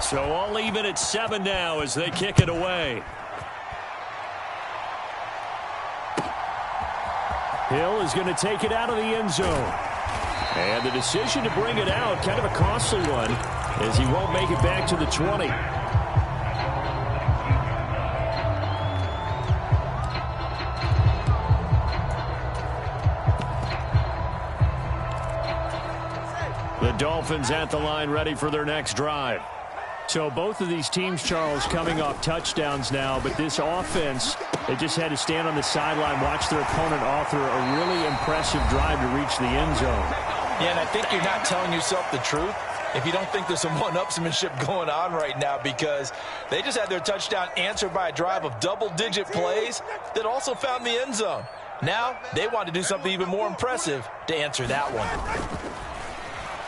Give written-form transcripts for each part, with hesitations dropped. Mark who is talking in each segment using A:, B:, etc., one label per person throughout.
A: So all even at 7 now as they kick it away. Hill is going to take it out of the end zone. And the decision to bring it out, kind of a costly one, as he won't make it back to the 20. The Dolphins at the line ready for their next drive. So both of these teams, Charles, coming off touchdowns now, but this offense, they just had to stand on the sideline, watch their opponent author a really impressive drive to reach the end zone.
B: Yeah, and I think you're not telling yourself the truth if you don't think there's some one-upsmanship going on right now, because they just had their touchdown answered by a drive of double-digit plays that also found the end zone. Now they want to do something even more impressive to answer that one.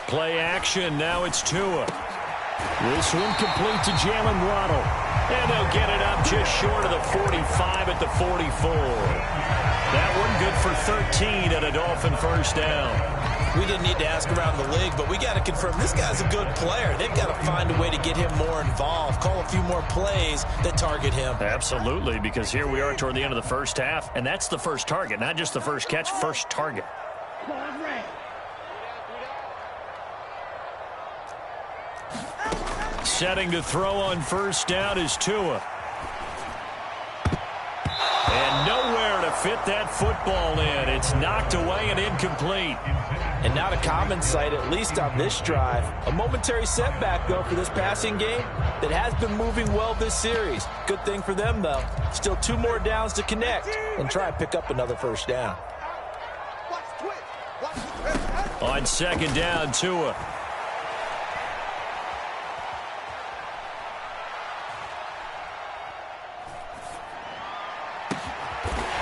A: Play action. Now it's Tua. This one complete to Jalen Waddle. And they'll get it up just short of the 45 at the 44. That one good for 13 and a Dolphin first down.
B: We didn't need to ask around the league, but we got to confirm this guy's a good player. They've got to find a way to get him more involved, call a few more plays that target him.
A: Absolutely, because here we are toward the end of the first half, and that's the first target, not just the first catch, first target. Setting to throw on first down is Tua. And nowhere to fit that football in. It's knocked away and incomplete.
B: And not a common sight, at least on this drive. A momentary setback, though, for this passing game that has been moving well this series. Good thing for them, though. Still 2 more downs to connect and try and pick up another first down.
A: On second down, Tua.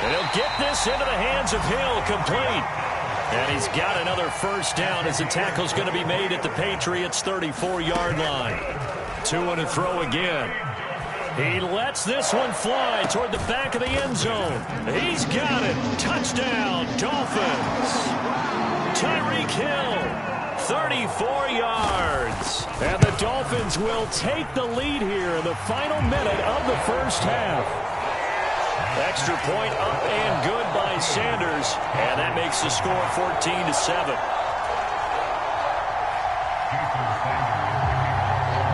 A: And he'll get this into the hands of Hill, complete. And he's got another first down as the tackle's going to be made at the Patriots' 34-yard line. Tua to throw again. He lets this one fly toward the back of the end zone. He's got it. Touchdown, Dolphins. Tyreek Hill, 34 yards. And the Dolphins will take the lead here in the final minute of the first half. Extra point up and good by Sanders, and that makes the score 14-7.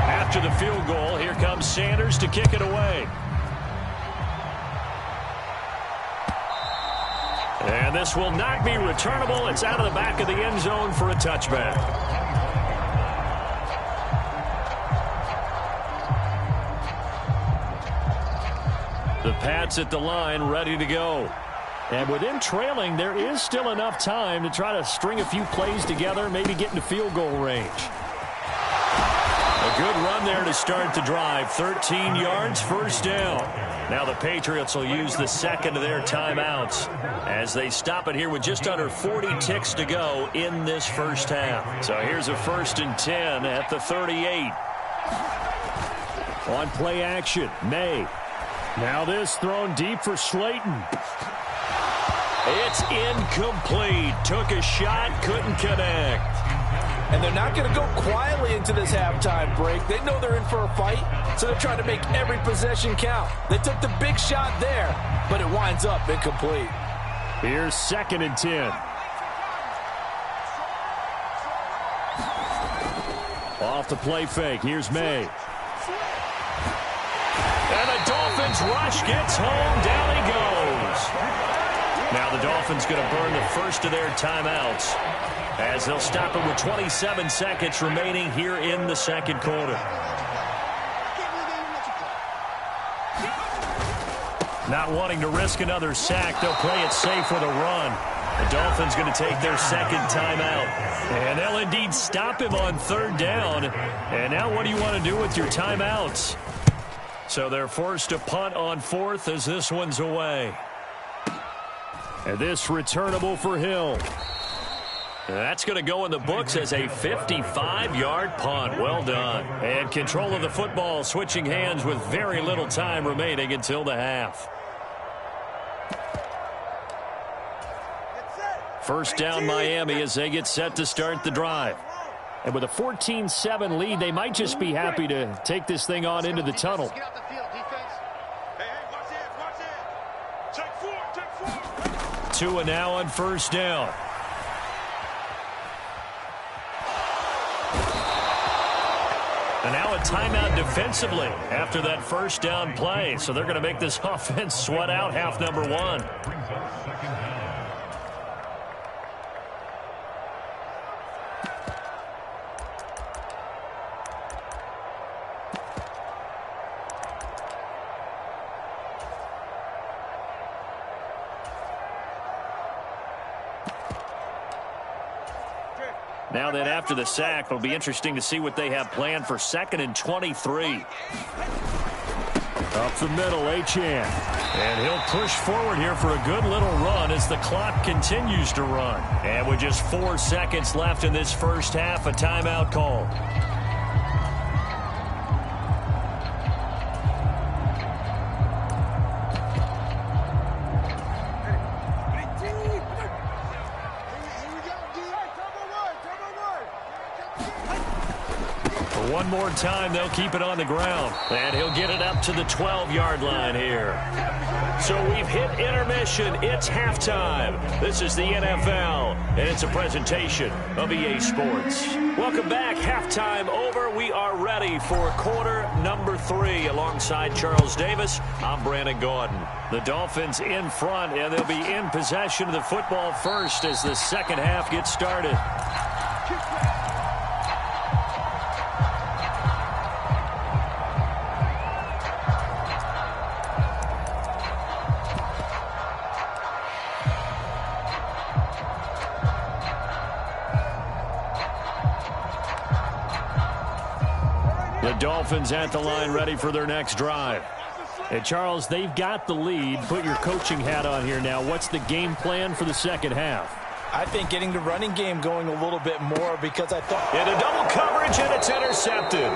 A: After the field goal, here comes Sanders to kick it away. And this will not be returnable. It's out of the back of the end zone for a touchback. The Pats at the line, ready to go. And with them trailing, there is still enough time to try to string a few plays together, maybe get into field goal range. A good run there to start the drive. 13 yards, first down. Now the Patriots will use the second of their timeouts as they stop it here with just under 40 ticks to go in this first half. So here's a 1st and 10 at the 38. On play action, May. Now this thrown deep for Slayton. It's incomplete. Took a shot, couldn't connect.
B: And they're not going to go quietly into this halftime break. They know they're in for a fight, so they're trying to make every possession count. They took the big shot there, but it winds up incomplete.
A: Here's 2nd and 10. Off the play fake. Here's May. And the Dolphins rush gets home. Down he goes. Now the Dolphins going to burn the first of their timeouts as they'll stop it with 27 seconds remaining here in the second quarter. Not wanting to risk another sack, they'll play it safe with a run. The Dolphins going to take their second timeout. And they'll indeed stop him on 3rd down. And now what do you want to do with your timeouts? So they're forced to punt on 4th as this one's away. And this returnable for Hill. That's going to go in the books as a 55-yard punt. Well done. And control of the football switching hands with very little time remaining until the half. First down Miami as they get set to start the drive. And with a 14-7 lead, they might just be happy to take this thing on into the tunnel. 2 and now on first down. And now a timeout defensively after that first down play. So they're going to make this offense sweat out half number one. Now then, after the sack, it'll be interesting to see what they have planned for 2nd and 23. Up the middle, Achane. And he'll push forward here for a good little run as the clock continues to run. And with just 4 seconds left in this first half, a timeout call. One more time, they'll keep it on the ground. And he'll get it up to the 12-yard line here. So we've hit intermission. It's halftime. This is the NFL, and it's a presentation of EA Sports. Welcome back. Halftime over. We are ready for quarter number 3. Alongside Charles Davis, I'm Brandon Gordon. The Dolphins in front, and they'll be in possession of the football first as the second half gets started. Dolphins at the line ready for their next drive. And Charles, they've got the lead. Put your coaching hat on here now. What's the game plan for the second half?
B: I think getting the running game going a little bit more because I thought...
A: And a double coverage, and it's intercepted.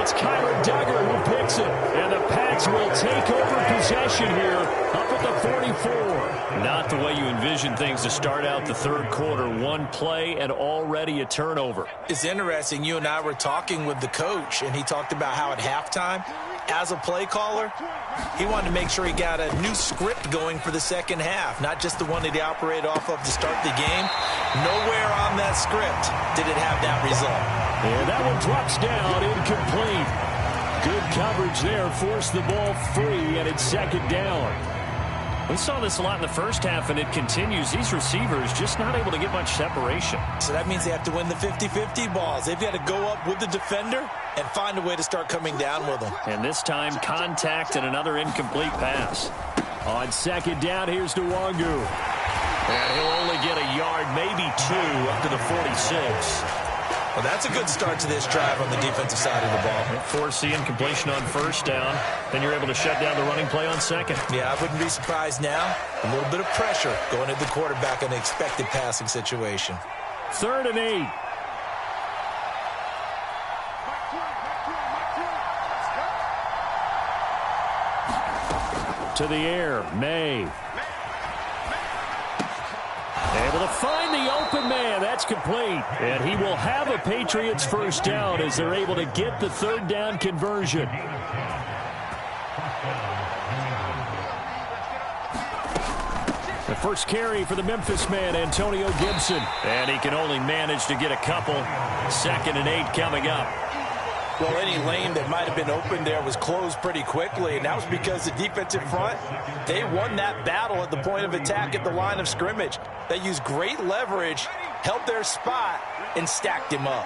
A: It's Kyler Duggar who picks it. And the Pats will take over possession here up at the 44. Not the way you envision things to start out the third quarter. One play and already a turnover.
B: It's interesting. You and I were talking with the coach, and he talked about how at halftime, as a play caller, he wanted to make sure he got a new script going for the second half, not just the one that he operated off of to start the game. Nowhere on that script did it have that result.
A: And that one drops down, incomplete. Good coverage there, forced the ball free, and it's second down. We saw this a lot in the first half, and it continues. These receivers just not able to get much separation.
B: So that means they have to win the 50-50 balls. They've got to go up with the defender and find a way to start coming down with them.
A: And this time, contact and another incomplete pass. On second down, here's Nwangu. And he'll only get a yard, maybe 2, up to the 46.
B: Well, that's a good start to this drive on the defensive side of the ball.
A: Force the incompletion on first down. Then you're able to shut down the running play on second.
B: Yeah, I wouldn't be surprised now. A little bit of pressure going at the quarterback in the expected passing situation.
A: 3rd and 8. To the air, May. Able to find the open man. That's complete. And he will have a Patriots first down as they're able to get the third down conversion. The first carry for the Memphis man, Antonio Gibson. And he can only manage to get a couple. 2nd and 8 coming up.
B: Well, any lane that might have been open there was closed pretty quickly, and that was because the defensive front, they won that battle at the point of attack at the line of scrimmage. They used great leverage, held their spot, and stacked him up.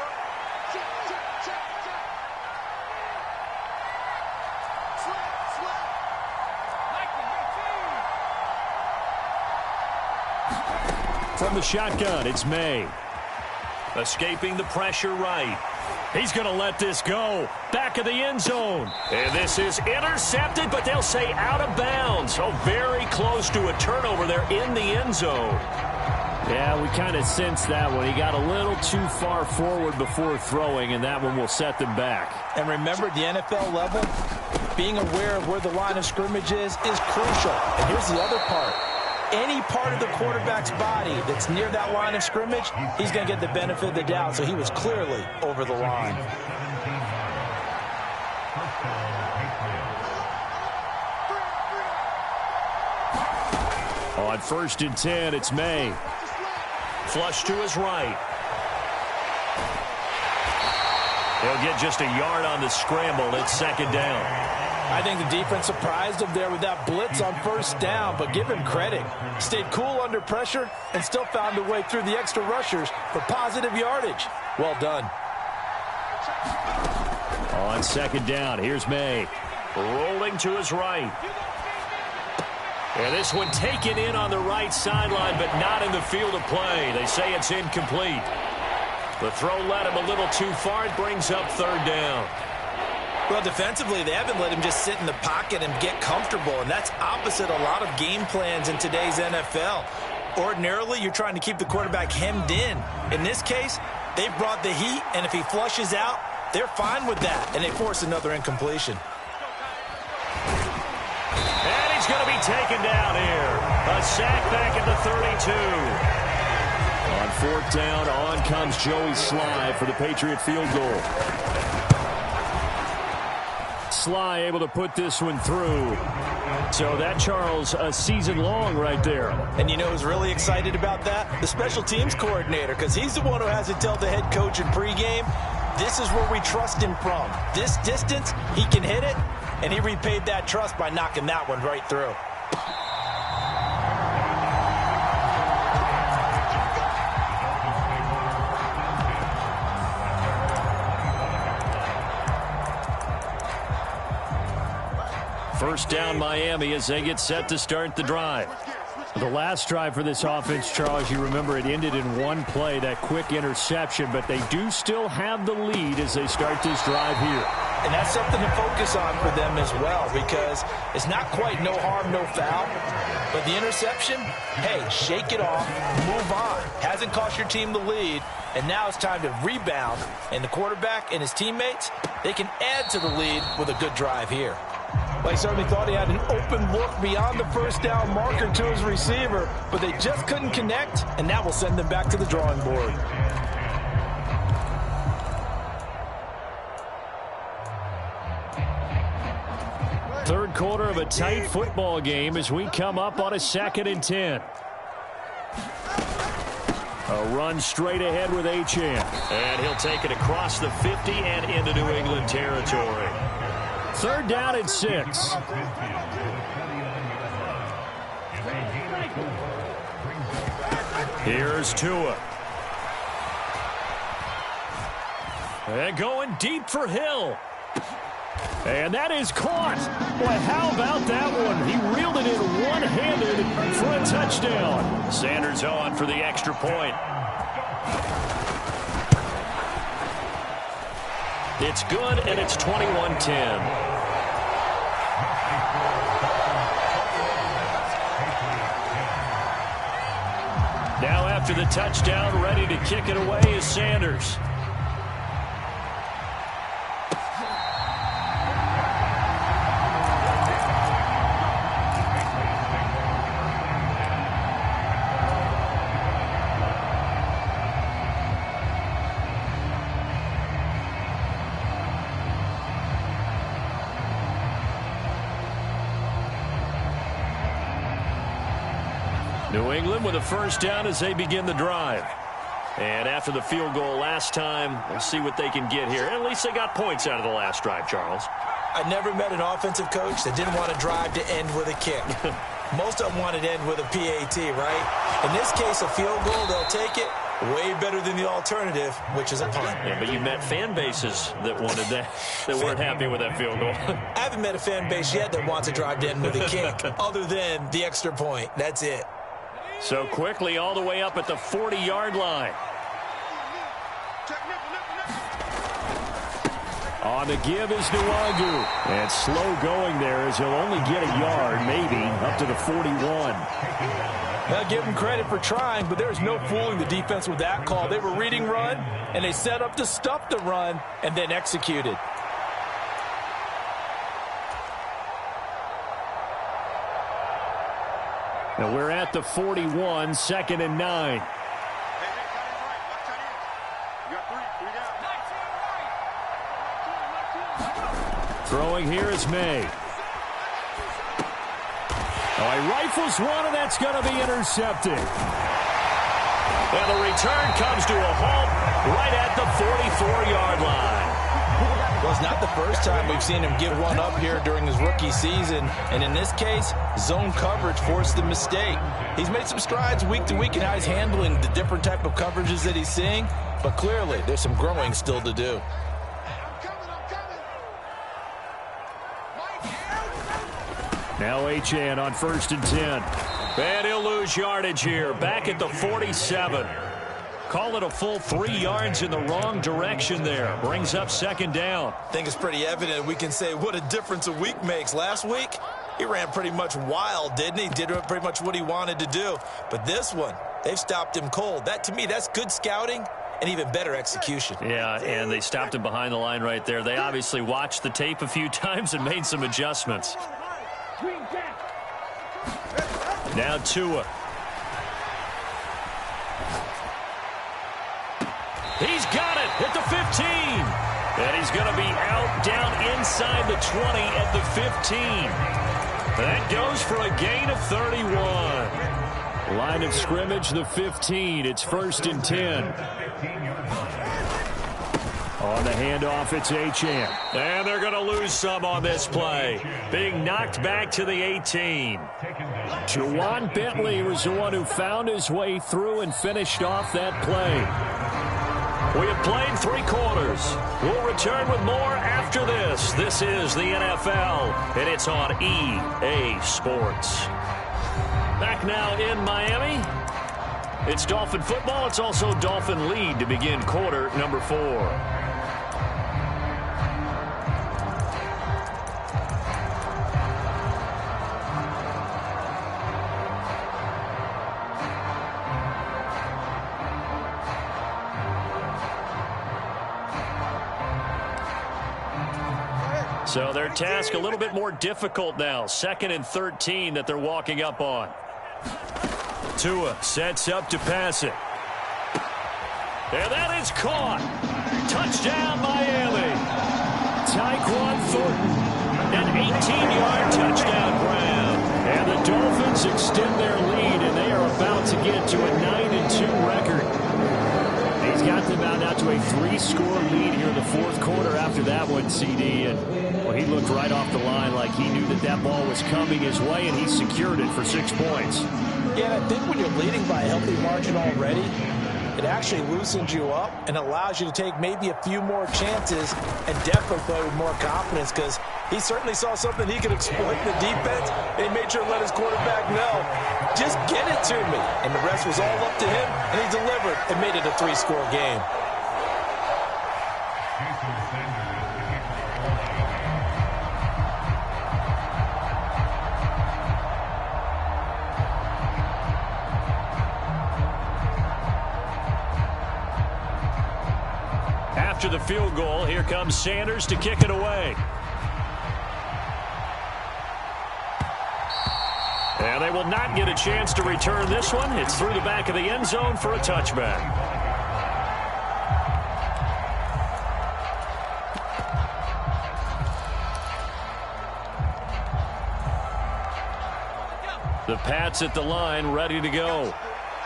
A: From the shotgun, it's May. Escaping the pressure right. He's going to let this go. Back of the end zone. And this is intercepted, but they'll say out of bounds. So very close to a turnover there in the end zone. Yeah, we kind of sensed that one. He got a little too far forward before throwing, and that one will set them back.
B: And remember, the NFL level, being aware of where the line of scrimmage is crucial. And here's the other part. any part of the quarterback's body that's near that line of scrimmage, he's going to get the benefit of the doubt. So he was clearly over the line.
A: On 1st and 10, it's May. Flush to his right. He'll get just a yard on the scramble. It's 2nd down.
B: I think the defense surprised him there with that blitz on 1st down, but give him credit. Stayed cool under pressure and still found a way through the extra rushers for positive yardage. Well done.
A: On 2nd down, here's May. Rolling to his right. And this one taken in on the right sideline, but not in the field of play. They say it's incomplete. The throw led him a little too far. It brings up 3rd down.
B: Well, defensively, they haven't let him just sit in the pocket and get comfortable, and that's opposite a lot of game plans in today's NFL. Ordinarily, you're trying to keep the quarterback hemmed in. In this case, they brought the heat, and if he flushes out, they're fine with that, and they force another incompletion.
A: And he's going to be taken down here. A sack back at the 32. On 4th down, on comes Joey Sly for the Patriot field goal. Sly able to put this one through. So that, Charles, a season long right there.
B: And you know who's really excited about that? The special teams coordinator, because he's the one who has to tell the head coach in pregame, this is where we trust him from. This distance, he can hit it, and he repaid that trust by knocking that one right through.
A: First down, Miami, as they get set to start the drive. The last drive for this offense, Charles, you remember it ended in one play, that quick interception, but they do still have the lead as they start this drive here.
B: And that's something to focus on for them as well, because it's not quite no harm, no foul. But the interception, hey, shake it off, move on. Hasn't cost your team the lead, and now it's time to rebound. And the quarterback and his teammates, they can add to the lead with a good drive here. Well, he certainly thought he had an open look beyond the first down marker to his receiver, but they just couldn't connect, and that will send them back to the drawing board.
A: Third quarter of a tight football game as we come up on a 2nd and 10. A run straight ahead with Achane. And he'll take it across the 50 and into New England territory. 3rd down and 6. Here's Tua. And going deep for Hill. And that is caught. Boy, how about that one? He reeled it in one-handed for a touchdown. Sanders on for the extra point. It's good, and it's 21-10. Now after the touchdown, ready to kick it away is Sanders. New England with a first down as they begin the drive. And after the field goal last time, we'll see what they can get here. At least they got points out of the last drive, Charles.
B: I never met an offensive coach that didn't want to drive to end with a kick. Most of them wanted to end with a PAT, right? In this case, a field goal, they'll take it. Way better than the alternative, which is a punt.
A: Yeah, but you met fan bases that wanted that, that weren't happy with that field goal.
B: I haven't met a fan base yet that wants to drive to end with a kick, other than the extra point. That's it.
A: So quickly all the way up at the 40-yard line. On the give is Nwangu. And slow going there as he'll only get a yard, maybe, up to the 41.
B: I'll give them credit for trying, but there's no fooling the defense with that call. They were reading run, and they set up to stuff the run, and then executed.
A: And we're at the 41, 2nd and 9. Throwing here is May. Oh, he rifles one, and that's going to be intercepted. And the return comes to a halt right at the 44-yard line.
B: Well, it's not the first time we've seen him give one up here during his rookie season. And in this case, zone coverage forced the mistake. He's made some strides week to week in how he's handling the different type of coverages that he's seeing. But clearly, there's some growing still to do.
A: Now Achane on 1st and 10. And he'll lose yardage here. Back at the 47. Call it a full 3 yards in the wrong direction there. Brings up 2nd down.
B: I think it's pretty evident. We can say what a difference a week makes. Last week, he ran pretty much wild, didn't he? Did pretty much what he wanted to do. But this one, they've stopped him cold. That, to me, that's good scouting and even better execution.
A: Yeah, and they stopped him behind the line right there. They obviously watched the tape a few times and made some adjustments. Now Tua. He's got it at the 15. And he's going to be out down inside the 20 at the 15. That goes for a gain of 31. Line of scrimmage, the 15. It's 1st and 10. On the handoff, it's Achane. And they're going to lose some on this play. Being knocked back to the 18. Juwan Bentley was the one who found his way through and finished off that play. We have played 3 quarters. We'll return with more after this. This is the NFL, and it's on EA Sports. Back now in Miami. It's Dolphin football. It's also Dolphin lead to begin quarter number 4. So their task a little bit more difficult now. 2nd and 13 that they're walking up on. Tua sets up to pass it. And that is caught. Touchdown, Miami. Tyquan Thornton, an 18-yard touchdown grab. And the Dolphins extend their lead, and they are about to get to a 9-2 record. He's got them out now to a 3-score lead here in the 4th quarter after that one, CD. And well, he looked right off the line like he knew that that ball was coming his way, and he secured it for 6 points.
B: Yeah, I think when you're leading by a healthy margin already, it actually loosens you up and allows you to take maybe a few more chances and definitely play with more confidence, because he certainly saw something he could exploit in the defense, and he made sure to let his quarterback know, just get it to me. And the rest was all up to him, and he delivered and made it a 3-score game.
A: After the field goal, here comes Sanders to kick it away. And they will not get a chance to return this one. It's through the back of the end zone for a touchback. The Pats at the line, ready to go.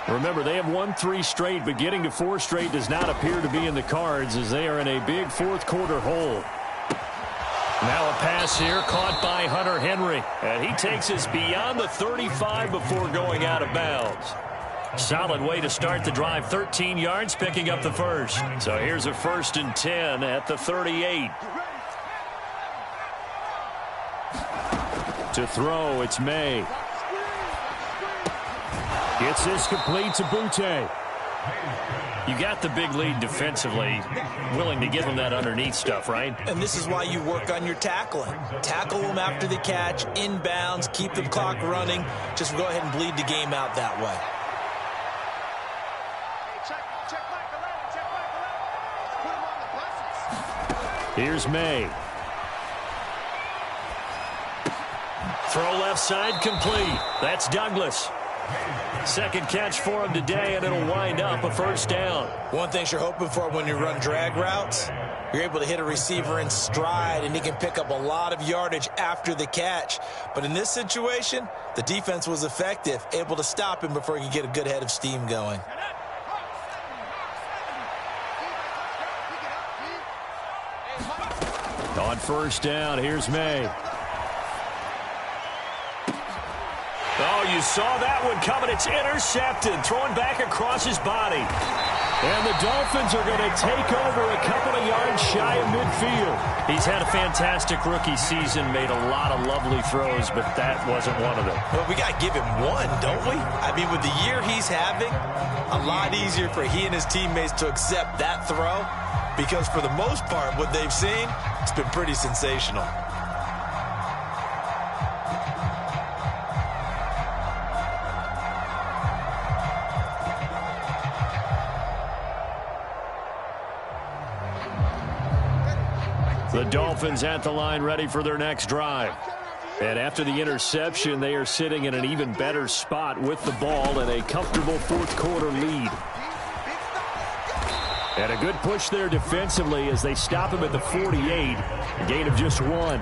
A: Remember, they have won 3 straight, but getting to 4 straight does not appear to be in the cards as they are in a big 4th quarter hole. Now a pass here caught by Hunter Henry. And he takes us beyond the 35 before going out of bounds. Solid way to start the drive. 13 yards, picking up the first. So here's a 1st and 10 at the 38. To throw, it's May. Gets this complete to Butte. You got the big lead defensively, willing to give him that underneath stuff, right?
B: And this is why you work on your tackling. Tackle them after the catch, inbounds, keep the clock running. Just go ahead and bleed the game out that way.
A: Here's May. Throw left side complete. That's Douglas. Second catch for him today, and it'll wind up a first down.
B: One thing you're hoping for when you run drag routes, you're able to hit a receiver in stride, and he can pick up a lot of yardage after the catch. But in this situation, the defense was effective, able to stop him before he could get a good head of steam going.
A: On first down, here's May. Oh, you saw that one coming. It's intercepted, thrown back across his body. And the Dolphins are going to take over a couple of yards shy of midfield. He's had a fantastic rookie season, made a lot of lovely throws, but that wasn't one of them.
B: Well, we got to give him one, don't we? I mean, with the year he's having, a lot easier for he and his teammates to accept that throw, because for the most part, what they've seen, it's been pretty sensational.
A: The Dolphins at the line, ready for their next drive. And after the interception, they are sitting in an even better spot with the ball and a comfortable fourth quarter lead. And a good push there defensively as they stop him at the 48. A gain of just 1.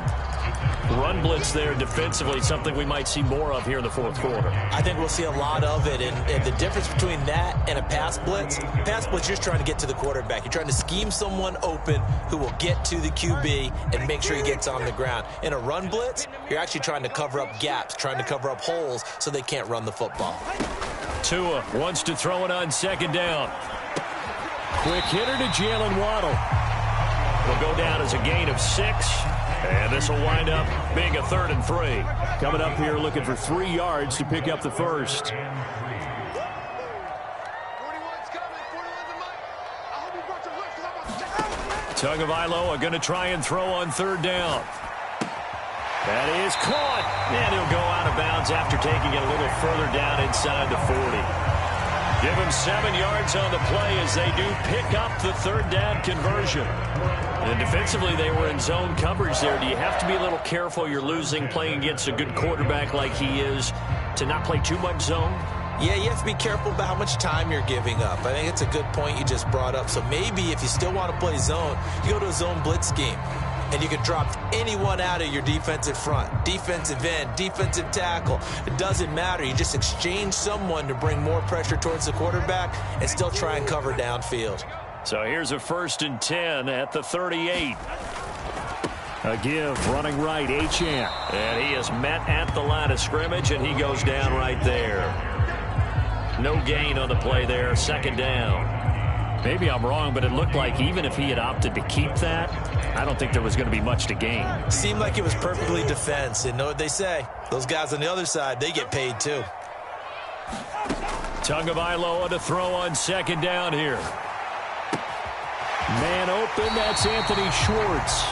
A: Run blitz there defensively, something we might see more of here in the fourth quarter.
B: I think we'll see a lot of it, and the difference between that and a pass blitz, you're just trying to get to the quarterback. You're trying to scheme someone open who will get to the QB and make sure he gets on the ground. In a run blitz, you're actually trying to cover up gaps, trying to cover up holes so they can't run the football.
A: Tua wants to throw it on second down. Quick hitter to Jalen Waddle. Will go down as a gain of 6. And this will wind up being a 3rd and 3. Coming up here looking for 3 yards to pick up the first. Tagovailoa going to try and throw on 3rd down. That is caught. And he'll go out of bounds after taking it a little further down inside the 40. Give him 7 yards on the play as they do pick up the 3rd down conversion. And defensively, they were in zone coverage there. Do you have to be a little careful? You're losing, playing against a good quarterback like he is, to not play too much zone?
B: Yeah, you have to be careful about how much time you're giving up. I think it's a good point you just brought up. So maybe if you still want to play zone, you go to a zone blitz scheme. And you can drop anyone out of your defensive front, defensive end, defensive tackle. It doesn't matter. You just exchange someone to bring more pressure towards the quarterback and still try and cover downfield.
A: So here's a 1st and 10 at the 38. A give running right, Achane. And he is met at the line of scrimmage, and he goes down right there. No gain on the play there, 2nd down. Maybe I'm wrong, but it looked like even if he had opted to keep that, I don't think there was going to be much to gain.
B: Seemed like it was perfectly defense. And know what they say? Those guys on the other side, they get paid too.
A: Tagovailoa to throw on 2nd down here. Man open, that's Anthony Schwartz.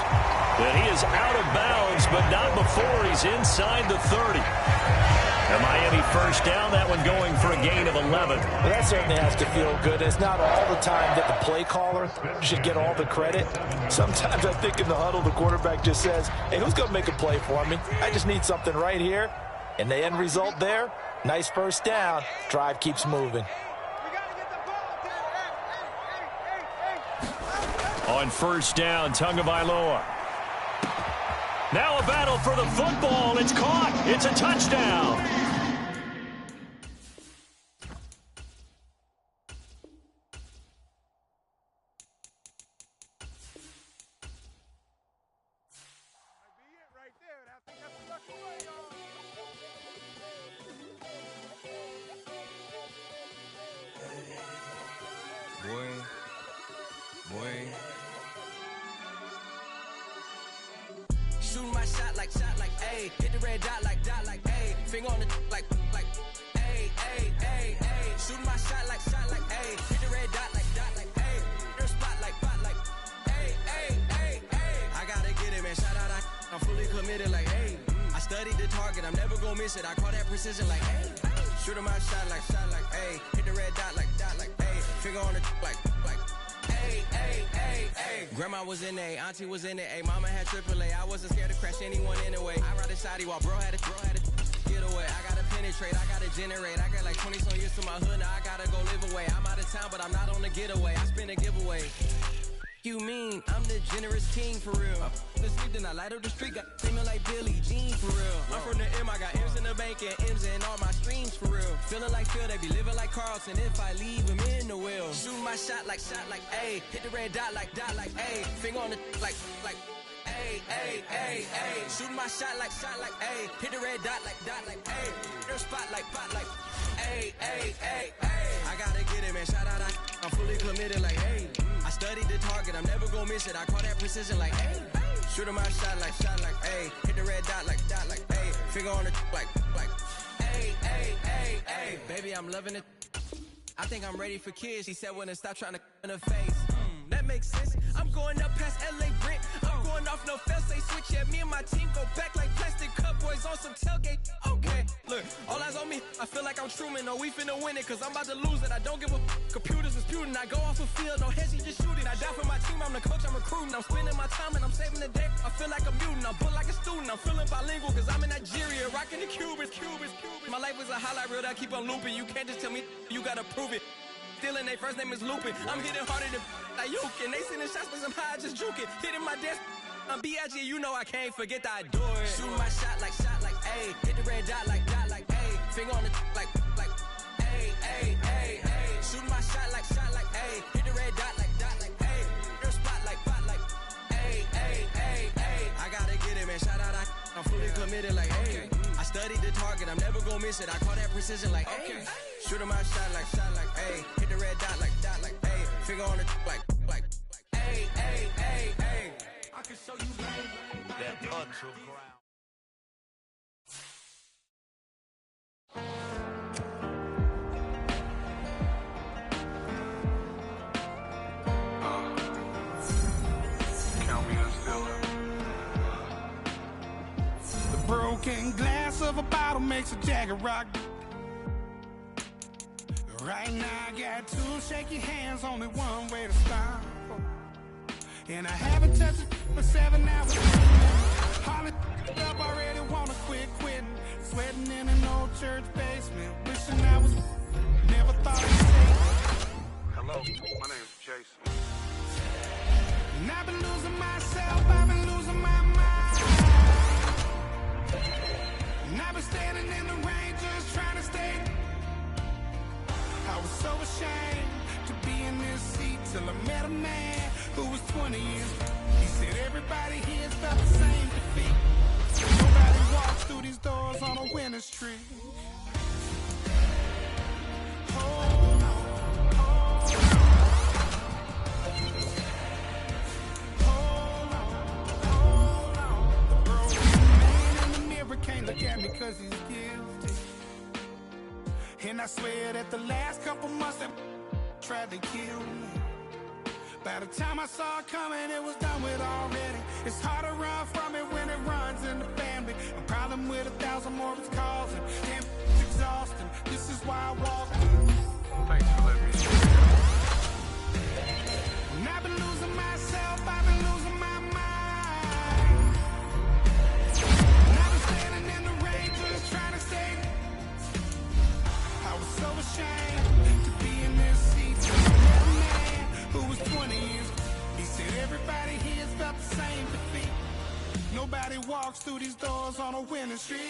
A: And he is out of bounds, but not before he's inside the 30. A Miami 1st down, that one going for a gain of 11.
B: Well, that certainly has to feel good. It's not all the time that the play caller should get all the credit. Sometimes I think in the huddle, the quarterback just says, hey, who's going to make a play for me? I just need something right here. And the end result there, nice 1st down. Drive keeps moving.
A: On 1st down, Tagovailoa. Now a battle for the football. It's caught. It's a touchdown.
C: Shooting my shot like, ayy. Hit the red dot like, ayy. Finger on the like, ayy, ayy, ayy, ayy. Shooting my shot like, ayy. Hit the red dot like, ayy. Your spot like, ayy, ayy, ayy, ayy. I gotta get it, man. Shout out, I'm fully committed like, hey. I studied the target, I'm never gonna miss it. I call that precision like, ayy. Shooting my shot like, ayy. Hit the red dot like, ayy. Finger on the like. Ay, ay, ay, ay. Grandma was in A, auntie was in it, A. Mama had AAA. I wasn't scared to crash anyone anyway. I ride a shotty while bro had it. Getaway, I gotta penetrate, I gotta generate. I got like 20 some years to my hood, now I gotta go live away. I'm out of town, but I'm not on the getaway. I spend a giveaway. You mean I'm the generous king for real? The sleep, then I light up the street, got feeling like Billie Jean for real. I'm from the M, I got M's in the bank and M's in all my streams for real. Feeling like Phil, they be living like Carlson if I leave him in the wheel. Shooting my shot like A, hit the red dot like A, finger on the like A. Shooting my shot like A, hit the red dot like A, their spot like A. I gotta get it, man, shout out, I'm fully committed like hey. I studied the target, I'm never gonna miss it. I call that precision like hey. Shooting my shot like hey, hit the red dot like hey, finger on the like hey. Baby, I'm loving it. I think I'm ready for kids. She said when to stop trying to in her face. That makes sense. I'm going up past LA Brent. I'm going off no fail, say switch. Yeah, me and my team go back like plastic cup boys on some tailgate. Okay, look, all eyes on me. I feel like I'm Truman. No, we finna win it, cause I'm about to lose it. I don't give a computers disputing. I go off the field, no heads, just shooting. I die for my team, I'm the coach, I'm recruiting. I'm spending my time and I'm saving the day. I feel like a mutant, I'm built like a student. I'm feeling bilingual, cause I'm in Nigeria, rocking the Cubans. My life is a highlight reel that I keep on looping. You can't just tell me, you gotta prove it. Stealing, their first name is Lupin. I'm hitting harder than like Yukin. They sending shots, but I'm high, just juke it. Hitting my desk, I'm B.I.G. You know I can't forget that I do it. Shooting my shot like A, hit the red dot like A, finger on the like A. Shooting my shot like A, hit the red dot like A, their spot like A. I gotta get it, man. Shout out, I'm fully committed like hey. I studied the target, I'm never gonna miss it. I call that precision like hey. Shooting my shot like A, hit the red dot like A, finger on the like A. I can show you
A: that neutral ground.
D: Count me a stiller. The broken glass of a bottle makes a jagged rock. Right now I got two shaky hands, only one way to stop. And I haven't touched it for 7 hours. Hardly up, already wanna quitting. Sweating in an old church basement, wishing I was never thought I'd say.
E: Hello, my name's Jason.
D: And I've been losing myself, I've been losing my mind. And I've been standing in the rain just trying to stay. I was so ashamed to be in this seat till I met a man who was 20 years. He said everybody here's felt the same defeat. Nobody walks through these doors on a winning streak. Hold on, hold on. The broken man in the mirror can't look at me cause he's guilty. And I swear that the last couple months that tried to kill me. By the time I saw it coming, it was done with already. It's hard to run from it when it runs in the family. A problem with 1,000 more it's causing. Damn, it's exhausting. This is why I walk.
E: Thanks for letting me see.
D: And I've been losing myself, I've been losing my mind. And I've been standing in the rain just trying to stay. I was so ashamed to be in this seat. That man who was 20 years. He said everybody here's felt the same defeat. Nobody walks through these doors on a winning streak.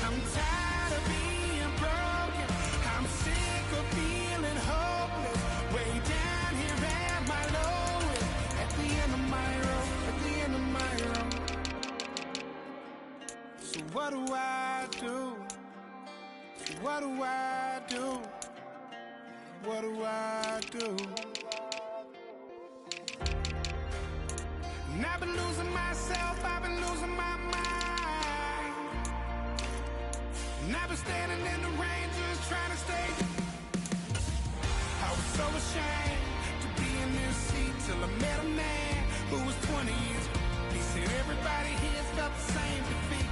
D: I'm tired of being broken. I'm sick of feeling hopeless. Way down here at my lowest. At the end of my road. At the end of my road. So what do I do? So what do I do? What do I do? And I've been losing myself, I've been losing my mind. And I've been standing in the rain just trying to stay. I was so ashamed to be in this seat till I met a man who was 20 years. He said everybody here's felt the same defeat.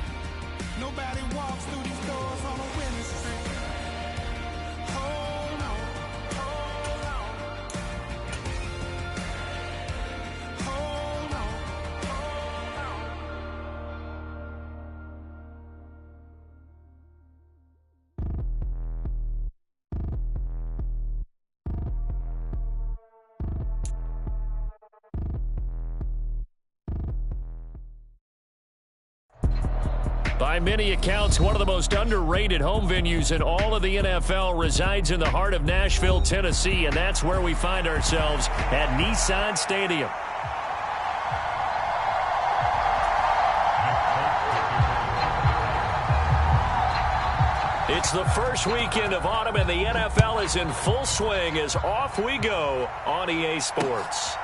D: Nobody walks through these doors on a winning streak. Hold on.
A: By many accounts, one of the most underrated home venues in all of the NFL resides in the heart of Nashville, Tennessee, and that's where we find ourselves at Nissan Stadium. It's the first weekend of autumn, and the NFL is in full swing as off we go on EA Sports.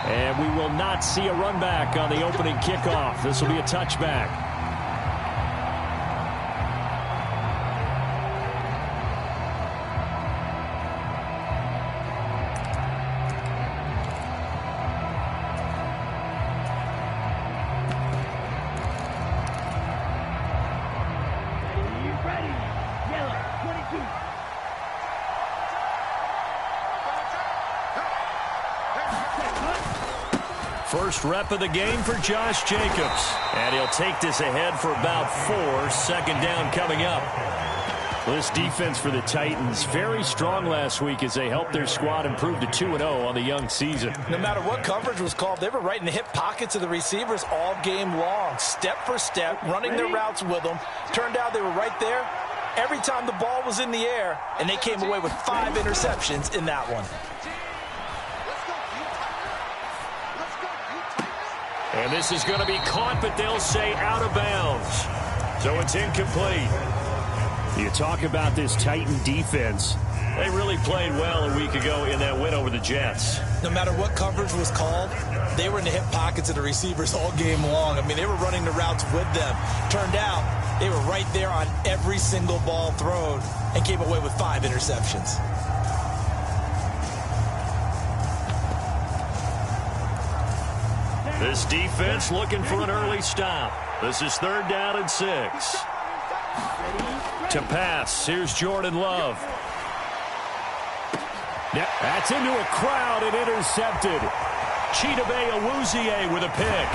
A: And we will not see a run back on the opening kickoff. This will be a touchback. First rep of the game for Josh Jacobs. And he'll take this ahead for about 4. Second down coming up. This defense for the Titans, very strong last week as they helped their squad improve to 2-0 on the young season.
B: No matter what coverage was called, they were right in the hip pockets of the receivers all game long. Step for step, running their routes with them. Turned out they were right there every time the ball was in the air, and they came away with 5 interceptions in that one.
A: And this is going to be caught, but they'll say out of bounds. So it's incomplete. You talk about this Titan defense. They really played well a week ago in that win over the Jets.
B: No matter what coverage was called, they were in the hip pockets of the receivers all game long. I mean, they were running the routes with them. Turned out they were right there on every single ball thrown and came away with 5 interceptions.
A: This defense looking for an early stop. This is 3rd down and 6. To pass, here's Jordan Love. Yep, that's into a crowd and intercepted. Chidobe Awuzie with a pick.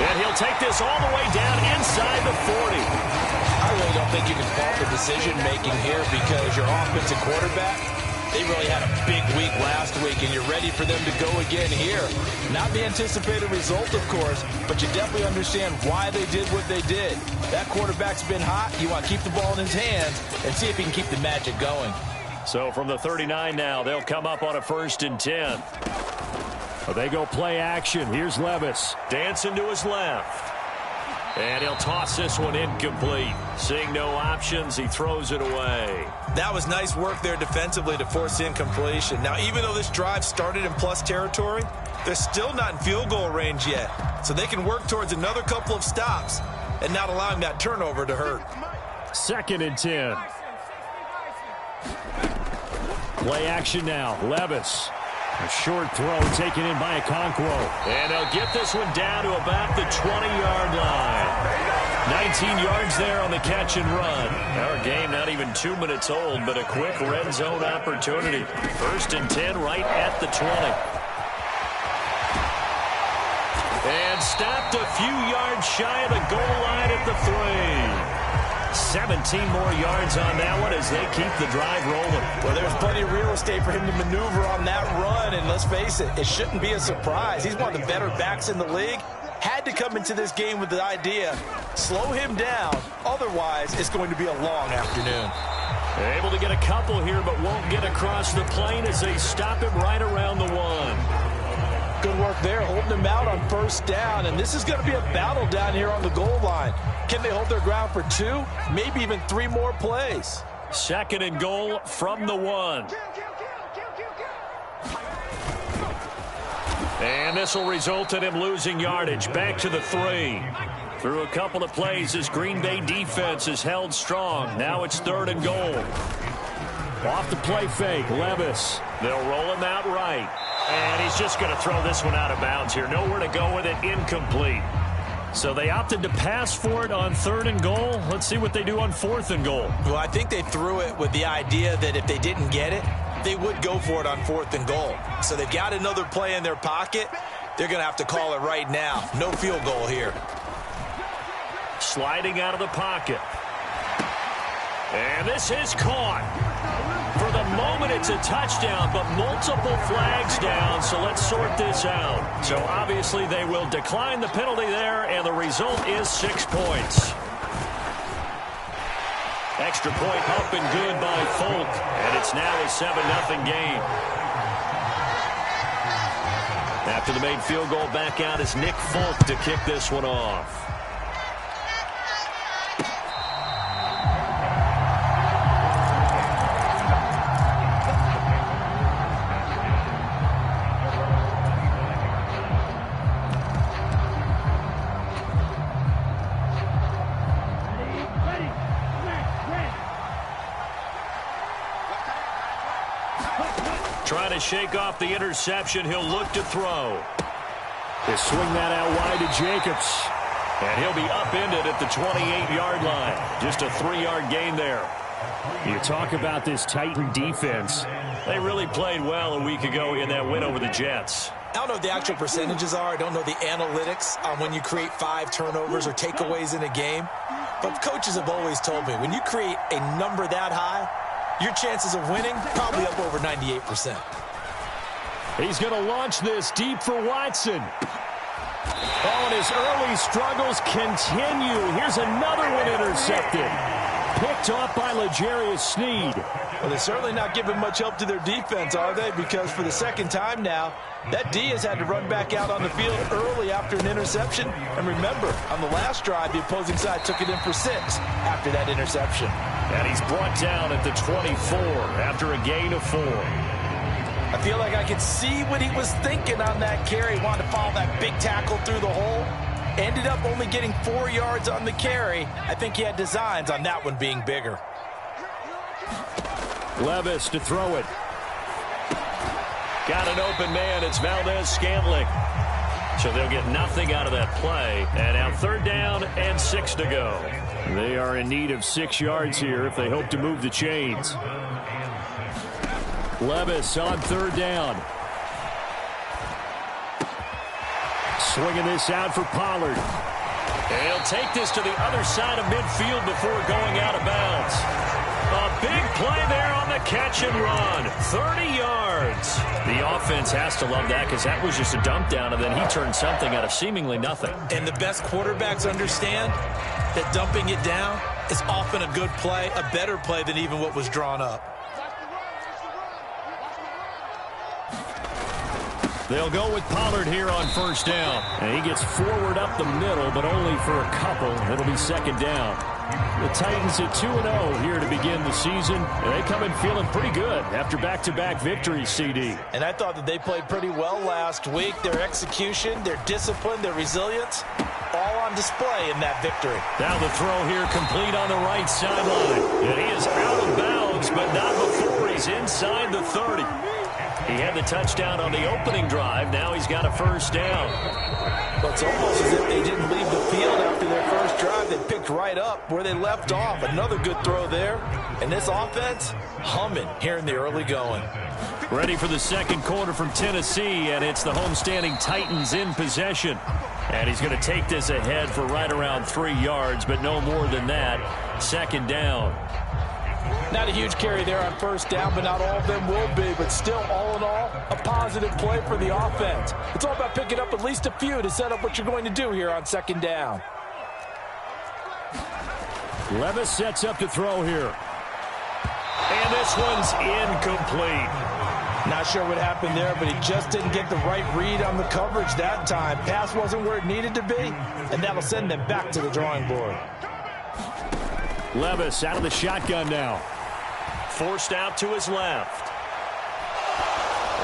A: And he'll take this all the way down inside the 40.
B: I really don't think you can fault the decision-making here because your offensive quarterback, they really had a big week last week, and you're ready for them to go again here. Not the anticipated result, of course, but you definitely understand why they did what they did. That quarterback's been hot. You want to keep the ball in his hands and see if he can keep the magic going.
A: So from the 39 now, they'll come up on a 1st and 10. Well, they go play action. Here's Levis dancing to his left. And he'll toss this one incomplete. Seeing no options, he throws it away.
B: That was nice work there defensively to force incompletion. Now, even though this drive started in plus territory, they're still not in field goal range yet. So they can work towards another couple of stops and not allowing that turnover to hurt.
A: 2nd and 10. Play action now. Levis. A short throw taken in by Okonkwo. And they'll get this one down to about the 20-yard line. 19 yards there on the catch and run. Our game not even 2 minutes old, but a quick red zone opportunity. 1st and 10 right at the 20. And stopped a few yards shy of the goal line at the 3. 17 more yards on that one as they keep the drive rolling.
B: Well, there's plenty of real estate for him to maneuver on that run, and let's face it, it shouldn't be a surprise. He's one of the better backs in the league. Had to come into this game with the idea, slow him down, otherwise it's going to be a long afternoon.
A: They're able to get a couple here, but won't get across the plane as they stop him right around the 1.
B: Good work there, holding them out on 1st down, and this is going to be a battle down here on the goal line. Can they hold their ground for 2, maybe even 3 more plays?
A: 2nd and goal from the 1. And this will result in him losing yardage. Back to the 3. Through a couple of plays, this Green Bay defense is held strong. Now it's 3rd and goal. Off the play fake, Levis. They'll roll him out right. And he's just going to throw this one out of bounds here. Nowhere to go with it, incomplete. So they opted to pass for it on 3rd and goal. Let's see what they do on 4th and goal.
B: Well, I think they threw it with the idea that if they didn't get it, they would go for it on 4th and goal. So they've got another play in their pocket. They're going to have to call it right now. No field goal here.
A: Sliding out of the pocket. And this is caught for the moment, it's a touchdown, but multiple flags down, so let's sort this out. So obviously they will decline the penalty there, and the result is 6 points. Extra point up and good by Folk, and it's now a 7-0 game. After the made field goal, back out is Nick Folk to kick this one off. Trying to shake off the interception. He'll look to throw. They swing that out wide to Jacobs. And he'll be upended at the 28-yard line. Just a 3-yard gain there. You talk about this Titan defense. They really played well a week ago in that win over the Jets.
B: I don't know what the actual percentages are. I don't know the analytics on when you create 5 turnovers or takeaways in a game. But coaches have always told me, when you create a number that high, your chances of winning probably up over 98%.
A: He's going to launch this deep for Watson. Oh, and his early struggles continue. Here's another one intercepted. Picked off by L'Jarius Sneed.
B: Well, they're certainly not giving much help to their defense, are they? Because for the second time now, that D has had to run back out on the field early after an interception. And remember, on the last drive, the opposing side took it in for 6 after that interception.
A: And he's brought down at the 24 after a gain of 4.
B: I feel like I could see what he was thinking on that carry. He wanted to follow that big tackle through the hole. Ended up only getting 4 yards on the carry. I think he had designs on that one being bigger.
A: Levis to throw it. Got an open man. It's Valdez-Scantling. So they'll get nothing out of that play. And now 3rd down and 6 to go. They are in need of 6 yards here if they hope to move the chains. Levis on 3rd down. Swinging this out for Pollard. And he'll take this to the other side of midfield before going out of bounds. A big play there on the catch and run. 30 yards. The offense has to love that because that was just a dump down, and then he turned something out of seemingly nothing.
B: And the best quarterbacks understand that dumping it down is often a good play, a better play than even what was drawn up.
A: They'll go with Pollard here on 1st down. And he gets forward up the middle, but only for a couple. It'll be 2nd down. The Titans at 2-0 here to begin the season. And they come in feeling pretty good after back-to-back victories, CD.
B: And I thought that they played pretty well last week. Their execution, their discipline, their resilience, all on display in that victory.
A: Now the throw here complete on the right sideline. And he is out of bounds, but not before he's inside the 30. He had the touchdown on the opening drive. Now he's got a 1st down.
B: Well, it's almost as if they didn't leave the field after their first drive. They picked right up where they left off. Another good throw there. And this offense, humming here in the early going.
A: Ready for the 2nd quarter from Tennessee, and it's the homestanding Titans in possession. And he's going to take this ahead for right around 3 yards, but no more than that. 2nd down.
B: Not a huge carry there on 1st down, but not all of them will be. But still, all in all, a positive play for the offense. It's all about picking up at least a few to set up what you're going to do here on 2nd down.
A: Levis sets up to throw here. And this one's incomplete.
B: Not sure what happened there, but he just didn't get the right read on the coverage that time. Pass wasn't where it needed to be, and that'll send them back to the drawing board.
A: Levis out of the shotgun now. Forced out to his left.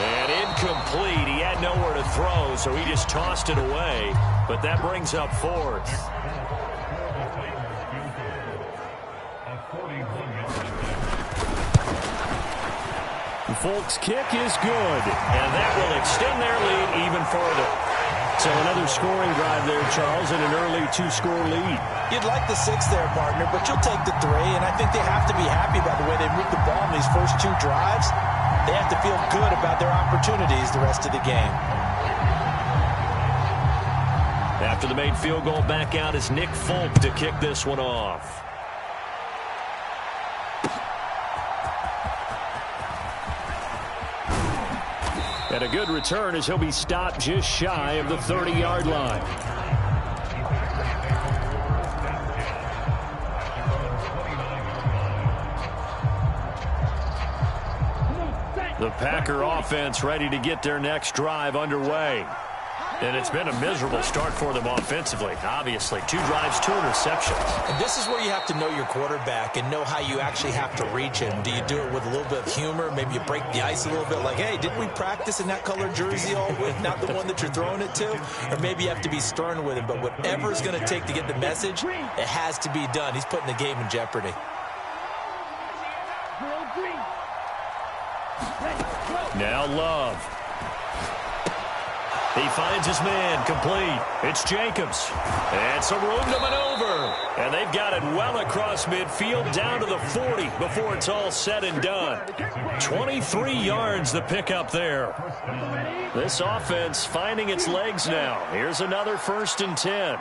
A: And incomplete. He had nowhere to throw, so he just tossed it away. But that brings up 4th. Folk's kick is good. And that will extend their lead even further. So another scoring drive there, Charles, and an early 2-score lead.
B: You'd like the 6 there, partner, but you'll take the 3, and I think they have to be happy by the way they moved the ball in these first 2 drives. They have to feel good about their opportunities the rest of the game.
A: After the made field goal, back out is Nick Folk to kick this one off. And a good return as he'll be stopped just shy of the 30-yard line. The Packer offense ready to get their next drive underway. And it's been a miserable start for them offensively, obviously. 2 drives, 2 interceptions.
B: And this is where you have to know your quarterback and know how you actually have to reach him. Do you do it with a little bit of humor? Maybe you break the ice a little bit like, hey, didn't we practice in that colored jersey all week, not the one that you're throwing it to? Or maybe you have to be stern with him. But whatever it's going to take to get the message, it has to be done. He's putting the game in jeopardy.
A: Now Love. He finds his man, complete. It's Jacobs. And some room to maneuver. And they've got it well across midfield down to the 40 before it's all said and done. 23 yards the pickup there. This offense finding its legs now. Here's another 1st and 10.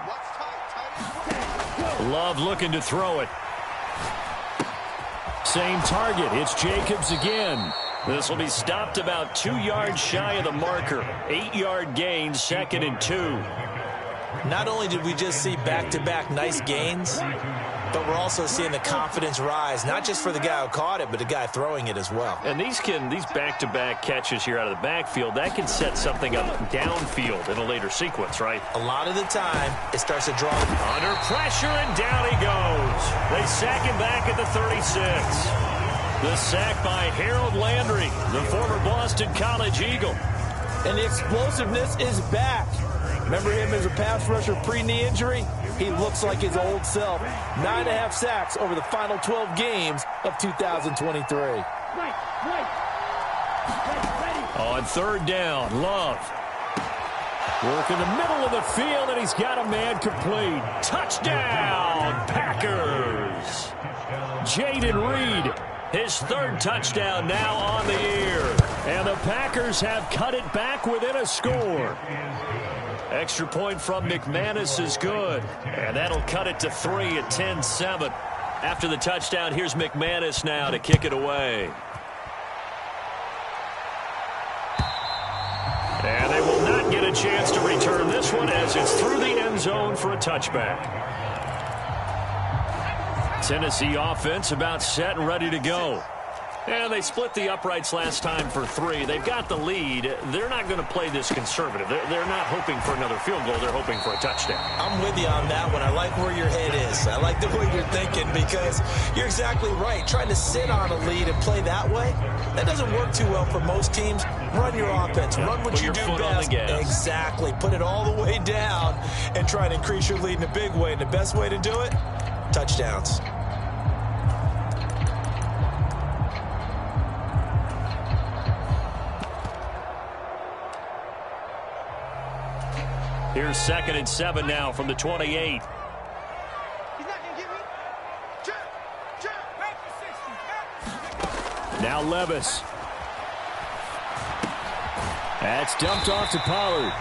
A: Love looking to throw it. Same target. It's Jacobs again. This will be stopped about 2 yards shy of the marker. 8-yard gain, 2nd and 2.
B: Not only did we just see back-to-back nice gains, but we're also seeing the confidence rise, not just for the guy who caught it, but the guy throwing it as well.
A: And these back-to-back catches here out of the backfield, that can set something up downfield in a later sequence, right?
B: A lot of the time, it starts to draw.
A: Under pressure, and down he goes. They sack him back at the 36. The sack by Harold Landry, the former Boston College Eagle.
B: And the explosiveness is back. Remember him as a pass rusher pre-knee injury? He looks like his old self. 9.5 sacks over the final 12 games of 2023.
A: On 3rd down, Love. Work in the middle of the field, and he's got a man complete. Touchdown, Packers. Jaden Reed. His 3rd touchdown now on the year. And the Packers have cut it back within a score. Extra point from McManus is good. And that'll cut it to 3 at 10-7. After the touchdown, here's McManus now to kick it away. And they will not get a chance to return this one as it's through the end zone for a touchback. Tennessee offense about set and ready to go. And they split the uprights last time for 3. They've got the lead. They're not going to play this conservative. They're not hoping for another field goal. They're hoping for a touchdown.
B: I'm with you on that one. I like where your head is. I like the way you're thinking because you're exactly right. Trying to sit on a lead and play that way, that doesn't work too well for most teams. Run your offense. Run what you do best. Exactly. Put it all the way down and try to increase your lead in a big way. And the best way to do it, touchdowns.
A: Here's 2nd and 7 now from the 28. Now Levis. That's dumped off to Pollard.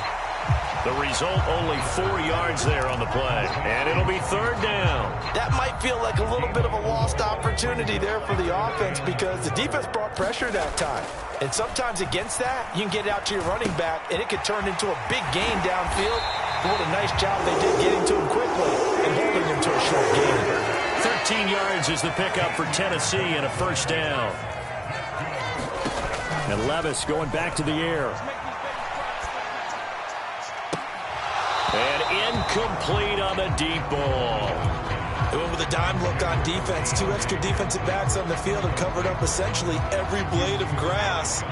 A: The result, only 4 yards there on the play. And it'll be 3rd down.
B: That might feel like a little bit of a lost opportunity there for the offense because the defense brought pressure that time. And sometimes against that, you can get it out to your running back, and it could turn into a big gain downfield. But what a nice job they did getting to him quickly and holding him to a short gain.
A: 13 yards is the pickup for Tennessee and a 1st down. And Levis going back to the air. And incomplete on the deep ball.
B: They went with a dime look on defense. 2 extra defensive backs on the field and covered up essentially every blade of grass.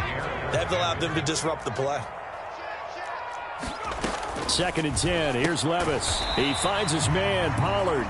B: That allowed them to disrupt the play.
A: 2nd and 10. Here's Levis. He finds his man, Pollard.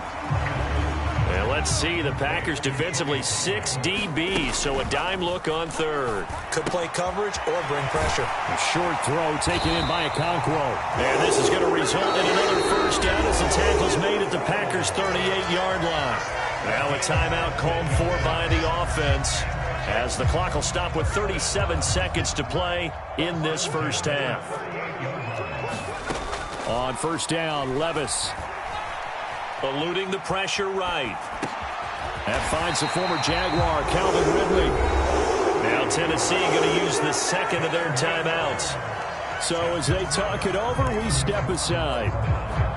A: And let's see, the Packers defensively 6 DBs, so a dime look on 3rd.
B: Could play coverage or bring pressure.
A: A short throw taken in by Okonkwo. And this is going to result in another 1st down as the tackle's made at the Packers' 38-yard line. Now a timeout called for by the offense as the clock will stop with 37 seconds to play in this 1st half. On 1st down, Levis. Eluding the pressure right. That finds the former Jaguar, Calvin Ridley. Now Tennessee going to use the second of their timeouts. So as they talk it over, we step aside.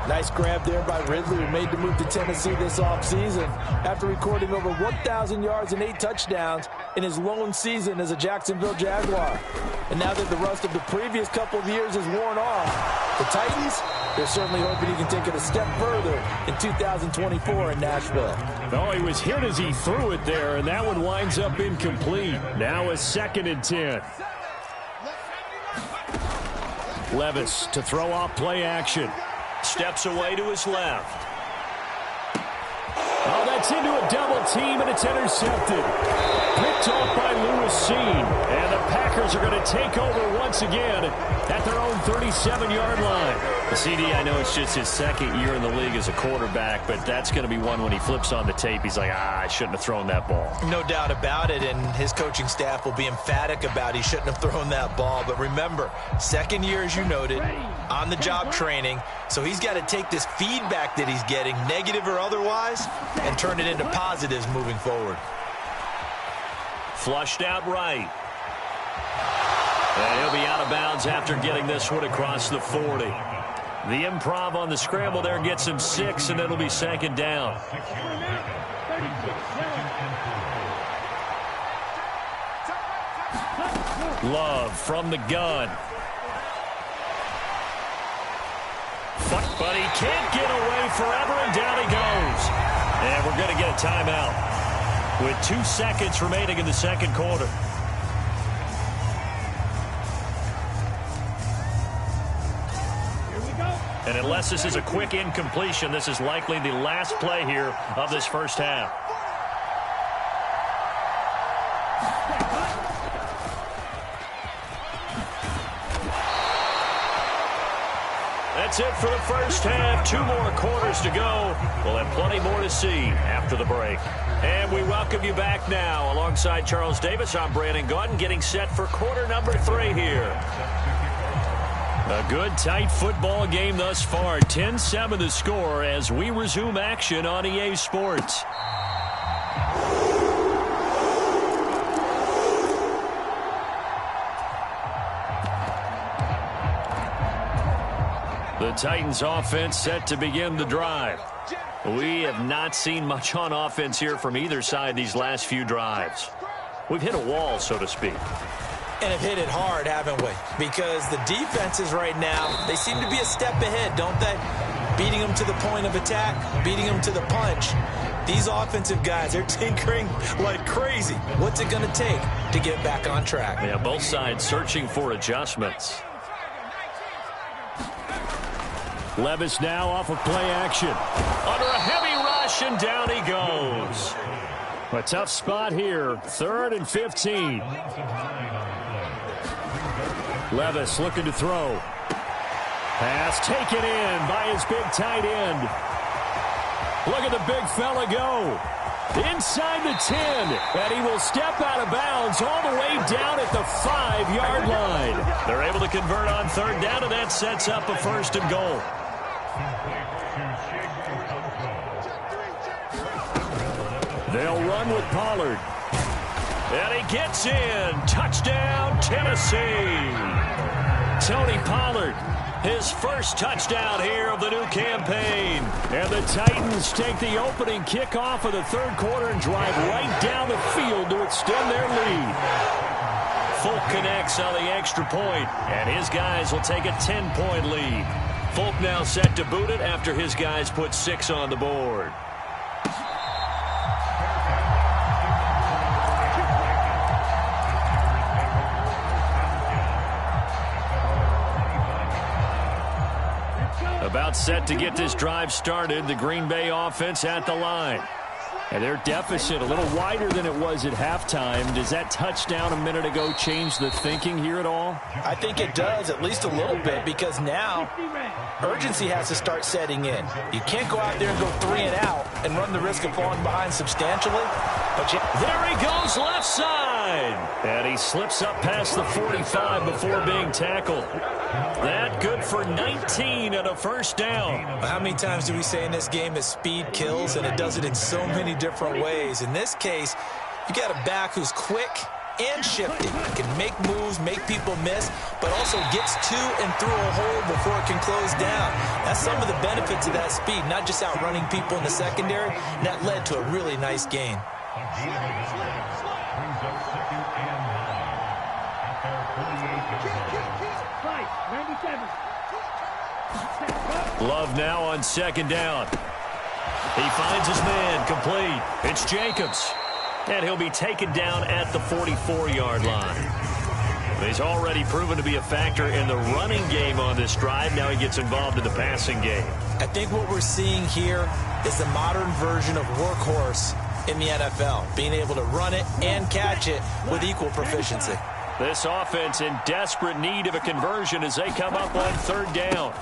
B: Nice grab there by Ridley, who made the move to Tennessee this offseason after recording over 1,000 yards and 8 touchdowns in his lone season as a Jacksonville Jaguar. And now that the rust of the previous couple of years is worn off, the Titans, they're certainly hoping he can take it a step further in 2024 in Nashville.
A: Oh, he was hit as he threw it there, and that one winds up incomplete. Now a 2nd and 10. Levis to throw off play action. Steps away to his left. Oh, that's into a double team, and it's intercepted. Picked off by Lewis Seen. And the Packers are going to take over once again at their own 37-yard line. The CD, I know it's just his 2nd year in the league as a quarterback, but that's going to be one when he flips on the tape. He's like, I shouldn't have thrown that ball.
B: No doubt about it, and his coaching staff will be emphatic about he shouldn't have thrown that ball. But remember, 2nd year, as you noted, on-the-job training, so he's got to take this feedback that he's getting, negative or otherwise, and turn it into positives moving forward.
A: Flushed out right. And he'll be out of bounds after getting this one across the 40. The improv on the scramble there gets him 6, and it'll be 2nd down. Love from the gun. But he can't get away forever, and down he goes. And we're going to get a timeout with 2 seconds remaining in the 2nd quarter. And unless this is a quick incompletion, this is likely the last play here of this first half. That's it for the first half. 2 more quarters to go. We'll have plenty more to see after the break. And we welcome you back now. Alongside Charles Davis, I'm Brandon Gaudin, getting set for quarter number 3 here. A good, tight football game thus far. 10-7 the score as we resume action on EA Sports. The Titans offense set to begin the drive. We have not seen much on offense here from either side these last few drives. We've hit a wall, so to speak.
B: And have hit it hard, haven't we? Because the defenses right now, they seem to be a step ahead, don't they? Beating them to the point of attack, beating them to the punch. These offensive guys, they're tinkering like crazy. What's it going to take to get back on track?
A: Yeah, both sides searching for adjustments. Levis now off of play action. Under a heavy rush, and down he goes. A tough spot here. 3rd and 15. Levis looking to throw. Pass taken in by his big tight end. Look at the big fella go. Inside the 10. And he will step out of bounds all the way down at the 5-yard line. They're able to convert on 3rd down, and that sets up a 1st and goal. They'll run with Pollard. And he gets in. Touchdown, Tennessee. Tony Pollard, his first touchdown here of the new campaign. And the Titans take the opening kickoff of the 3rd quarter and drive right down the field to extend their lead. Folk connects on the extra point, and his guys will take a 10-point lead. Folk now set to boot it after his guys put 6 on the board. About set to get this drive started, the Green Bay offense at the line. And their deficit a little wider than it was at halftime. Does that touchdown a minute ago change the thinking here at all?
B: I think it does, at least a little bit, because now urgency has to start setting in. You can't go out there and go 3 and out and run the risk of falling behind substantially. But
A: there he goes left side. And he slips up past the 45 before being tackled. That good for 19 and a 1st down.
B: How many times do we say in this game that speed kills, and it does it in so many different ways? In this case, you got a back who's quick, and shifting. It can make moves, make people miss, but also gets to and through a hole before it can close down. That's some of the benefits of that speed, not just outrunning people in the secondary, and that led to a really nice gain.
A: Love now on second down. He finds his man, complete. It's Jacobs. And he'll be taken down at the 44-yard line. He's already proven to be a factor in the running game on this drive. Now he gets involved in the passing game.
B: I think what we're seeing here is the modern version of workhorse in the NFL, being able to run it and catch it with equal proficiency.
A: This offense in desperate need of a conversion as they come up on third down.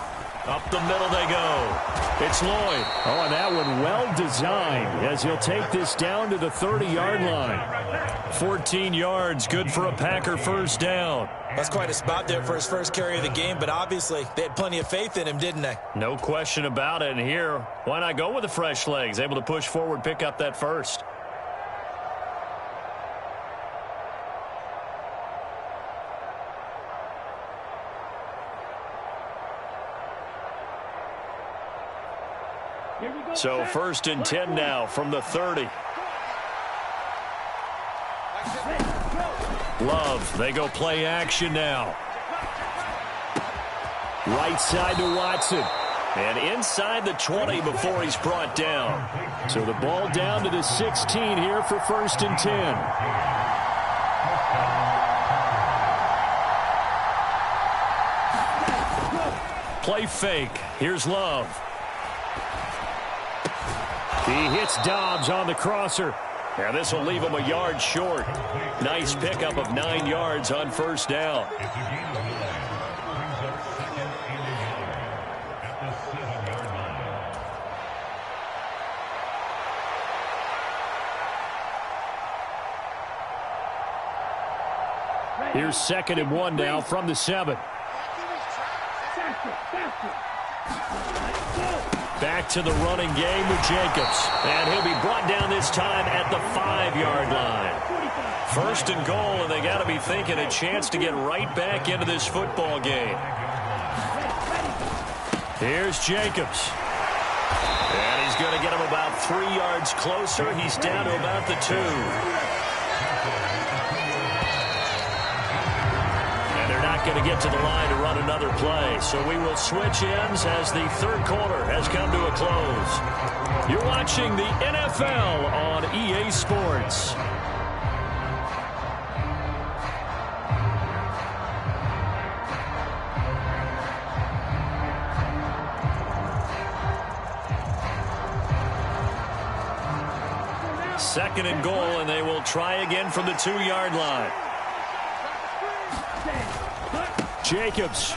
A: Up the middle they go. It's Lloyd. Oh, and that one well designed as he'll take this down to the 30-yard line. 14 yards, good for a Packer first down.
B: That's quite a spot there for his first carry of the game, but obviously they had plenty of faith in him, didn't they?
A: No question about it. And here, why not go with the fresh legs? Able to push forward, pick up that first. So first and 10 now from the 30. Love, they go play action now. Right side to Watson. And inside the 20 before he's brought down. So the ball down to the 16 here for first and 10. Play fake. Here's Love. He hits Dobbs on the crosser. And this will leave him a yard short. Nice pickup of 9 yards on first down. Here's second and 1 now from the 7. Back to the running game with Jacobs. And he'll be brought down this time at the 5-yard line. First and goal, and they got to be thinking a chance to get right back into this football game. Here's Jacobs. And he's going to get him about 3 yards closer. He's down to about the 2. Going to get to the line to run another play. So we will switch ends as the third quarter has come to a close. You're watching the NFL on EA Sports. Second and goal, and they will try again from the 2-yard line. Jacobs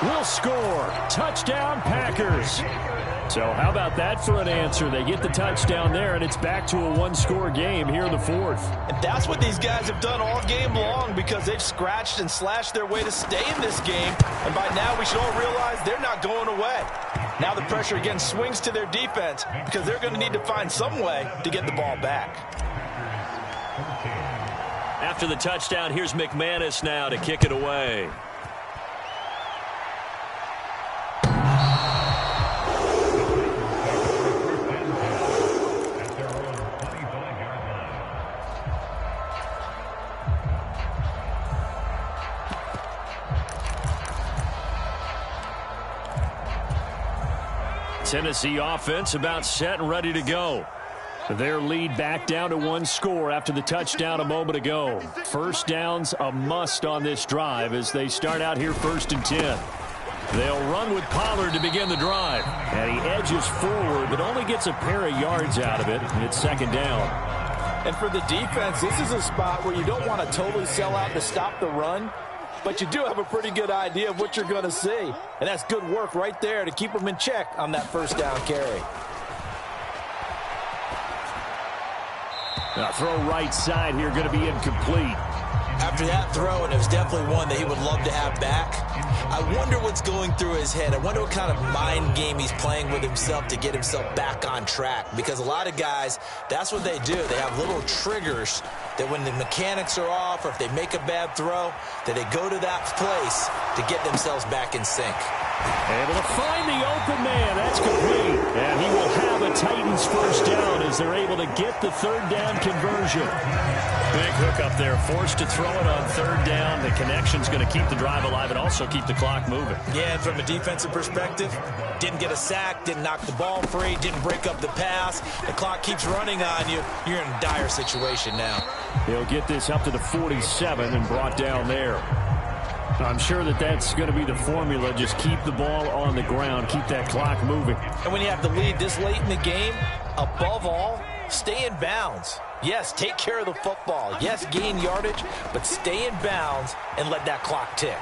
A: will score. Touchdown, Packers. So how about that for an answer? They get the touchdown there, and it's back to a one-score game here in the fourth.
B: And that's what these guys have done all game long because they've scratched and slashed their way to stay in this game. And by now we should all realize they're not going away. Now the pressure again swings to their defense because they're going to need to find some way to get the ball back.
A: After the touchdown, here's McManus now to kick it away. Tennessee offense about set and ready to go. Their lead back down to one score after the touchdown a moment ago. First down's a must on this drive as they start out here first and 10. They'll run with Pollard to begin the drive. And he edges forward but only gets a pair of yards out of it. And it's second down.
B: And for the defense, this is a spot where you don't want to totally sell out to stop the run. But you do have a pretty good idea of what you're going to see. And that's good work right there to keep them in check on that first down carry.
A: Now throw right side here going to be incomplete.
B: After that throw, and it was definitely one that he would love to have back, I wonder what's going through his head. I wonder what kind of mind game he's playing with himself to get himself back on track. Because a lot of guys, that's what they do. They have little triggers that when the mechanics are off or if they make a bad throw, that they go to that place to get themselves back in sync.
A: Able to find the open man. That's complete. And he will have a Titans first down as they're able to get the third down conversion. Big hook up there. Forced to throw it on third down. The connection's going to keep the drive alive and also keep the clock moving.
B: Yeah, and from a defensive perspective, didn't get a sack, didn't knock the ball free, didn't break up the pass. The clock keeps running on you. You're in a dire situation now.
A: He'll get this up to the 47 and brought down there. I'm sure that that's going to be the formula. Just keep the ball on the ground. Keep that clock moving.
B: And when you have the lead this late in the game, above all, stay in bounds. Yes, take care of the football. Yes, gain yardage, but stay in bounds and let that clock tick.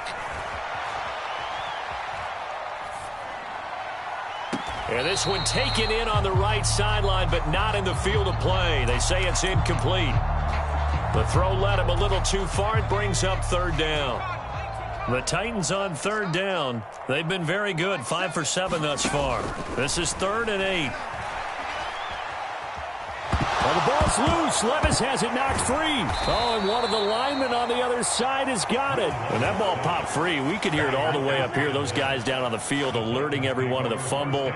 A: And this one taken in on the right sideline, but not in the field of play. They say it's incomplete. The throw led him a little too far. It brings up third down. The Titans on third down. They've been very good, 5 for 7 thus far. This is 3rd and 8. Well, the ball's loose. Levis has it knocked free. Oh, and one of the linemen on the other side has got it. When that ball popped free, we could hear it all the way up here. Those guys down on the field alerting everyone of the fumble.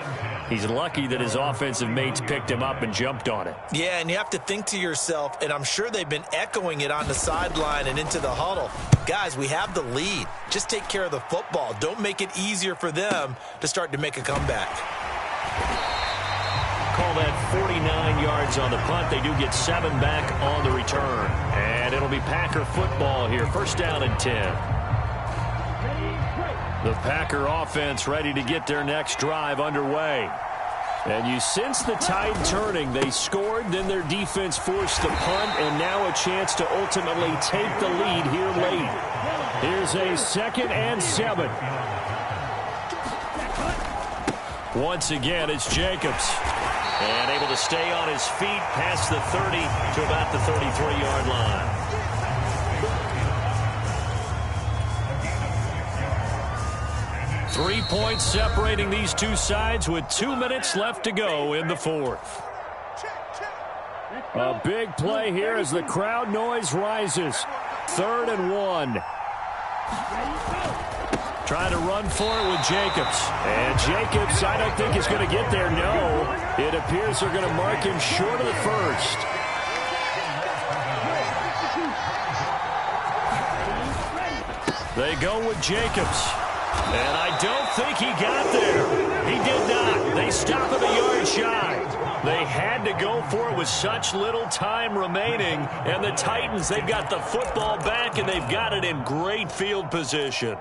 A: He's lucky that his offensive mates picked him up and jumped on it.
B: Yeah, and you have to think to yourself, and I'm sure they've been echoing it on the sideline and into the huddle. Guys, we have the lead. Just take care of the football. Don't make it easier for them to start to make a comeback.
A: Call that 49 yards on the punt. They do get 7 back on the return. And it'll be Packer football here. First down and 10. The Packer offense ready to get their next drive underway. And you sense the tide turning. They scored, then their defense forced the punt, and now a chance to ultimately take the lead here late. Here's a 2nd and 7. Once again, it's Jacobs. And able to stay on his feet past the 30 to about the 33-yard line. Three points separating these two sides with 2 minutes left to go in the 4th. A big play here as the crowd noise rises. 3rd and 1. Trying to run for it with Jacobs. And Jacobs, I don't think is going to get there. No. It appears they're going to mark him short of the first. They go with Jacobs. And I don't think he got there. He did not. They stop him a yard shy. They had to go for it with such little time remaining. And the Titans, they've got the football back, and they've got it in great field position.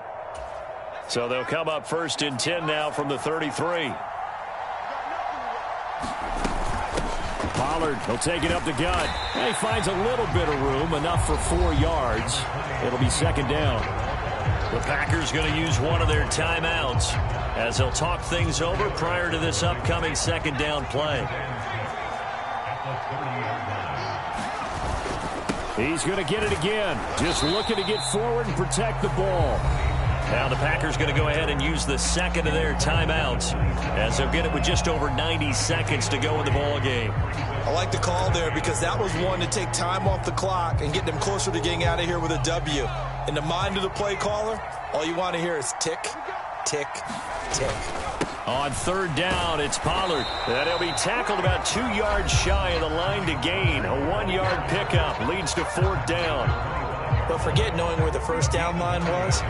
A: So they'll come up 1st and 10 now from the 33. Pollard, he'll take it up the gut. And he finds a little bit of room, enough for 4 yards. It'll be 2nd down. The Packers going to use one of their timeouts as they'll talk things over prior to this upcoming 2nd down play. He's going to get it again. Just looking to get forward and protect the ball. Now the Packers going to go ahead and use the 2nd of their timeouts as they'll get it with just over 90 seconds to go in the ball game.
B: I like the call there because that was one to take time off the clock and get them closer to getting out of here with a W. In the mind of the play caller, all you want to hear is tick, tick, tick.
A: On 3rd down, it's Pollard. And he'll be tackled about 2 yards shy of the line to gain. A 1-yard pickup leads to 4th down.
B: But forget knowing where the first down line was.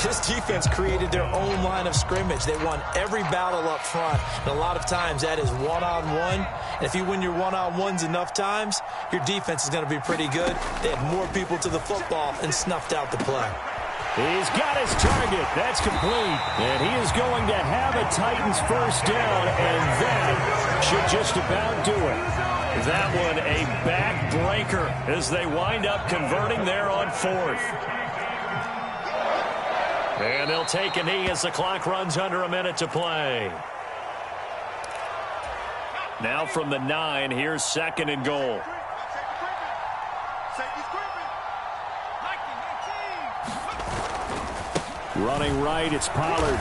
B: This defense created their own line of scrimmage. They won every battle up front. And a lot of times that is one-on-one. And if you win your one-on-ones enough times, your defense is going to be pretty good. They had more people to the football and snuffed out the play.
A: He's got his target. That's complete. And he is going to have a Titans first down, and that should just about do it. That one a backbreaker as they wind up converting there on 4th. And they'll take a knee as the clock runs under a minute to play. Now from the 9, here's 2nd and goal. Running right, it's Pollard.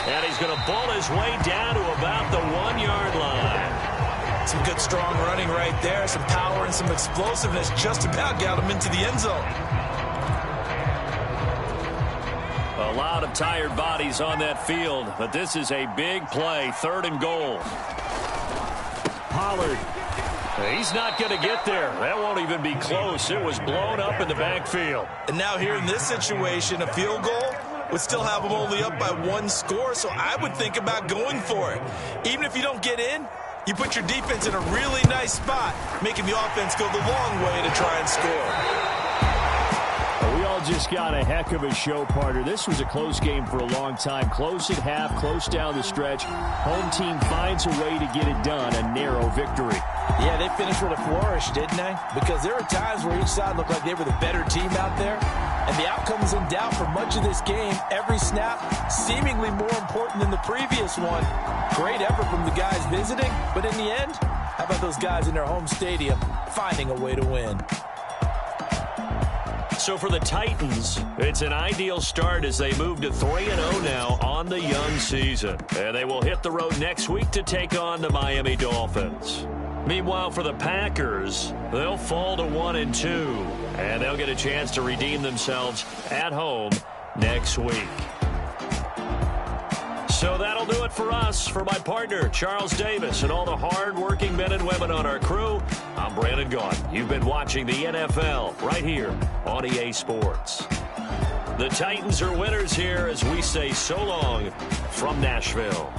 A: And he's going to bull his way down to about the 1-yard line.
B: Some good, strong running right there. Some power and some explosiveness just about got him into the end zone.
A: A lot of tired bodies on that field, but this is a big play. 3rd and goal. Pollard. He's not going to get there. That won't even be close. It was blown up in the backfield.
B: And now here in this situation, a field goal would still have them only up by 1 score, so I would think about going for it. Even if you don't get in, you put your defense in a really nice spot, making the offense go the long way to try and score.
A: We all just got a heck of a show, partner. This was a close game for a long time. Close at half, close down the stretch. Home team finds a way to get it done, a narrow victory.
B: Yeah, they finished with a flourish, didn't they? Because there were times where each side looked like they were the better team out there. And the outcome was in doubt for much of this game. Every snap seemingly more important than the previous one. Great effort from the guys visiting. But in the end, how about those guys in their home stadium finding a way to win?
A: So for the Titans, it's an ideal start as they move to 3-0 now on the young season. And they will hit the road next week to take on the Miami Dolphins. Meanwhile, for the Packers, they'll fall to 1-2, and they'll get a chance to redeem themselves at home next week. So that'll do it for us. For my partner, Charles Davis, and all the hard-working men and women on our crew, I'm Brandon Gaudin. You've been watching the NFL right here on EA Sports. The Titans are winners here as we say so long from Nashville.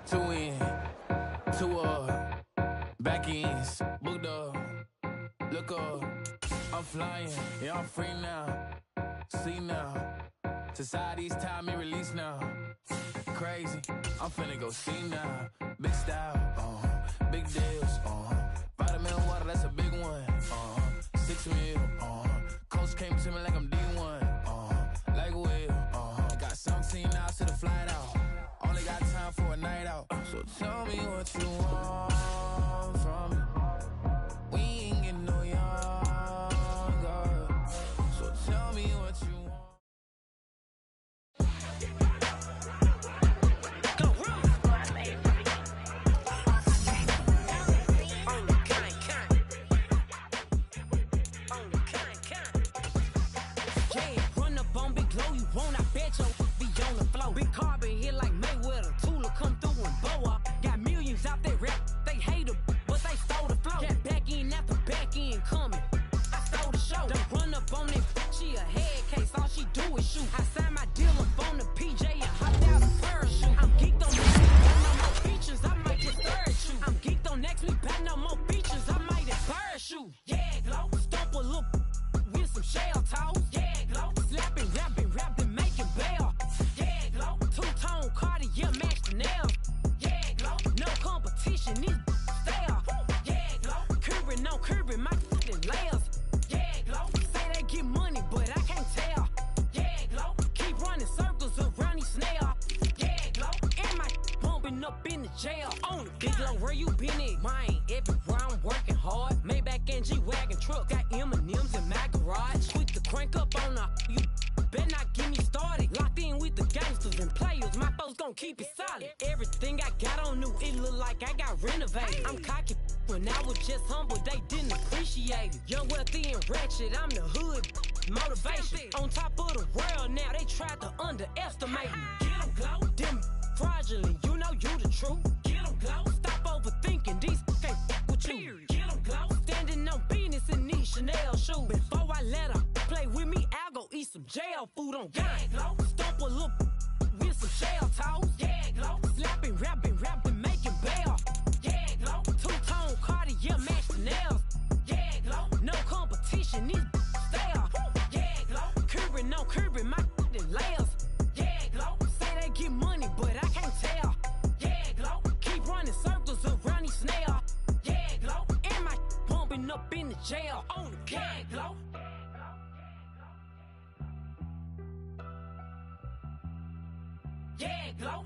C: Two in, two back ends, booked up. Look up, I'm flying, yeah, I'm free now. See now, society's time me release now. Crazy, I'm finna go see now. Big style, big deals, vitamin water, that's a big one. 6 mil, coach came to me like I'm D1, like Will. Got 17 hours to the flight out. Only got time for a night out. So tell me what you want from me. We ain't getting no younger. So tell me what you want. Keep it solid. Everything I got on new, it look like I got renovated. I'm cocky when I was just humble, they didn't appreciate it. Young, wealthy, and ratchet, I'm the hood motivation. On top of the world now, they tried to underestimate me. Get them glow, them fraudulent, you know you the truth. Get them glow, stop overthinking, these can't with you. Get them glow, standing on business in these Chanel shoes. Before I let her play with me, I'll go eat some jail food on God. Stomp a little with some shell toes. Yeah, glow. Slapping, rapping, making bail. Yeah, glow. Two-tone Cartier match the nails. Yeah, glow. No competition, these stale. Yeah, glow. Curbing, no curbing, my layers. Yeah, glow. Say they get money, but I can't tell. Yeah, glow. Keep running circles around these snails. Yeah, glow. And my bumping up in the jail. On the yeah, glow. Yeah, glow.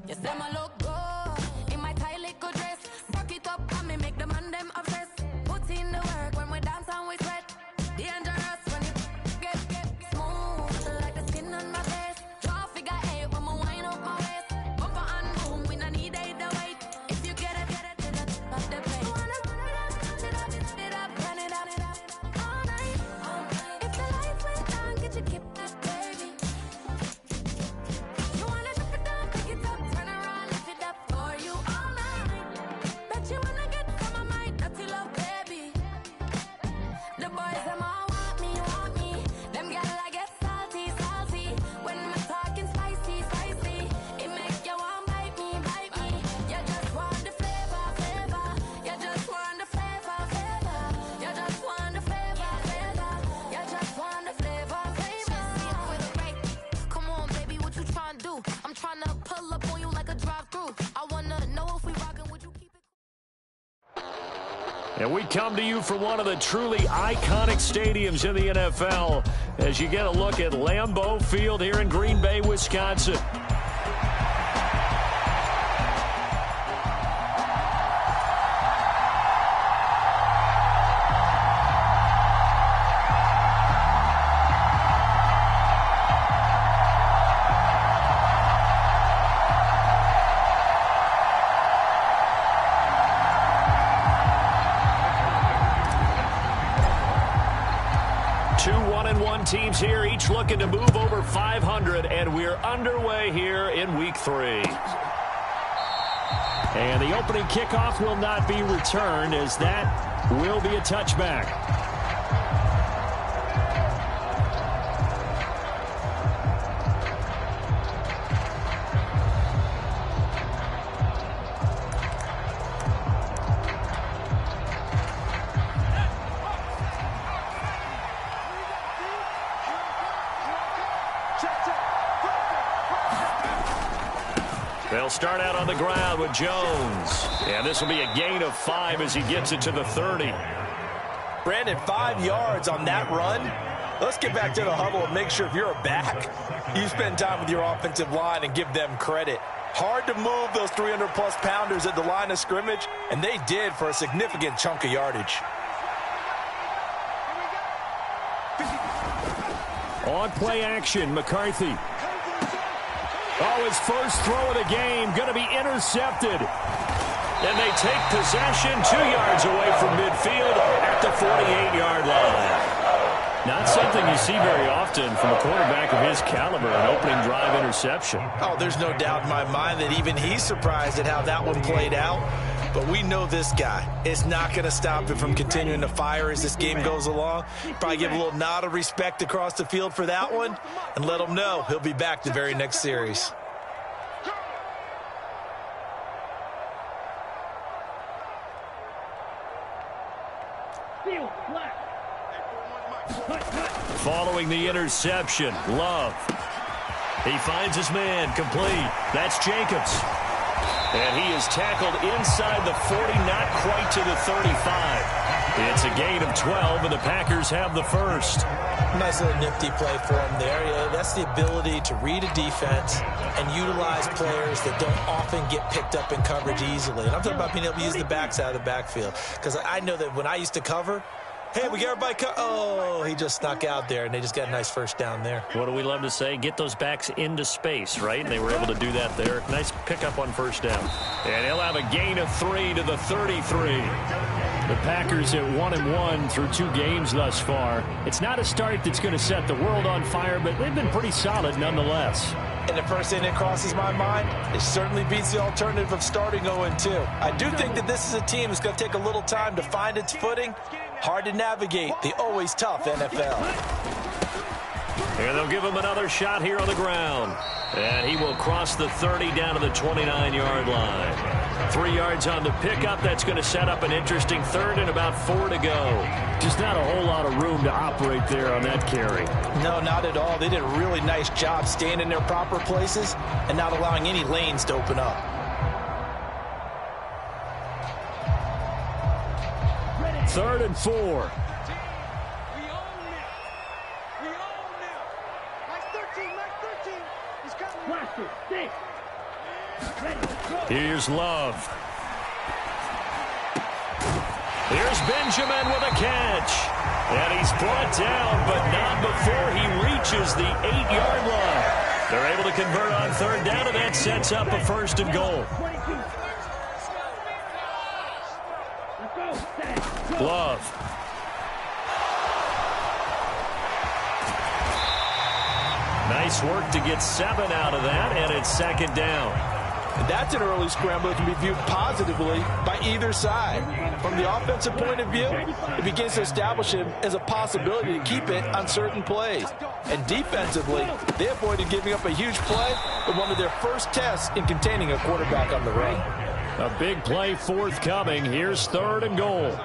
F: Yes, them a look good in my tight little dress. Rock it up and me make the man them obsessed. Put in the work when we dance and we sweat. Dangerous when you get smooth like the skin on my face. Draw figure 8 when we wind up my waist. Bumper and boom, we no need either weight. If you get it to the top of the plate.
A: And we come to you from one of the truly iconic stadiums in the NFL as you get a look at Lambeau Field here in Green Bay, Wisconsin. Teams here, each looking to move over 500, and we're underway here in Week 3. And the opening kickoff will not be returned, as that will be a touchback. They'll start out on the ground with Jones. And this will be a gain of 5 as he gets it to the 30.
B: Brandon, 5 yards on that run. Let's get back to the huddle and make sure if you're a back, you spend time with your offensive line and give them credit. Hard to move those 300-plus pounders at the line of scrimmage, and they did for a significant chunk of yardage.
A: On play action, McCarthy. Oh, his first throw of the game going to be intercepted. And they take possession 2 yards away from midfield at the 48-yard line. Not something you see very often from a quarterback of his caliber, an opening drive interception.
B: Oh, there's no doubt in my mind that even he's surprised at how that one played out. But we know this guy is not going to stop him from continuing to fire as this game goes along. Probably give a little nod of respect across the field for that one and let him know he'll be back the very next series.
A: Following the interception, Love. He finds his man, complete. That's Jacobs. And he is tackled inside the 40, not quite to the 35. It's a gain of 12, and the Packers have the first.
B: Nice little nifty play for him there. Yeah, that's the ability to read a defense and utilize players that don't often get picked up in coverage easily. And I'm talking about being able to use the backs out of the backfield. Because I know that when I used to cover, hey, we got everybody oh, he just snuck out there, and they just got a nice first down there.
A: What do we love to say? Get those backs into space, right? And they were able to do that there. Nice pickup on first down. And he'll have a gain of 3 to the 33. The Packers at 1-1 through 2 games thus far. It's not a start that's going to set the world on fire, but they've been pretty solid nonetheless.
B: And the first thing that crosses my mind, it certainly beats the alternative of starting 0-2. I do think that this is a team that's going to take a little time to find its footing. Hard to navigate the always tough NFL.
A: And they'll give him another shot here on the ground. And he will cross the 30 down to the 29-yard line. 3 yards on the pickup. That's going to set up an interesting third and about 4 to go. Just not a whole lot of room to operate there on that carry.
B: No, not at all. They did a really nice job staying in their proper places and not allowing any lanes to open up.
A: Third and 4. Here's Love. Here's Benjamin with a catch. And he's brought down, but not before he reaches the 8-yard line. They're able to convert on third down, and that sets up a first and goal. Love. Nice work to get 7 out of that, and it's second down.
B: That's an early scramble that can be viewed positively by either side. From the offensive point of view, it begins to establish him as a possibility to keep it on certain plays. And defensively, they avoided giving up a huge play with one of their first tests in containing a quarterback on the run.
A: A big play forthcoming. Here's third and goal.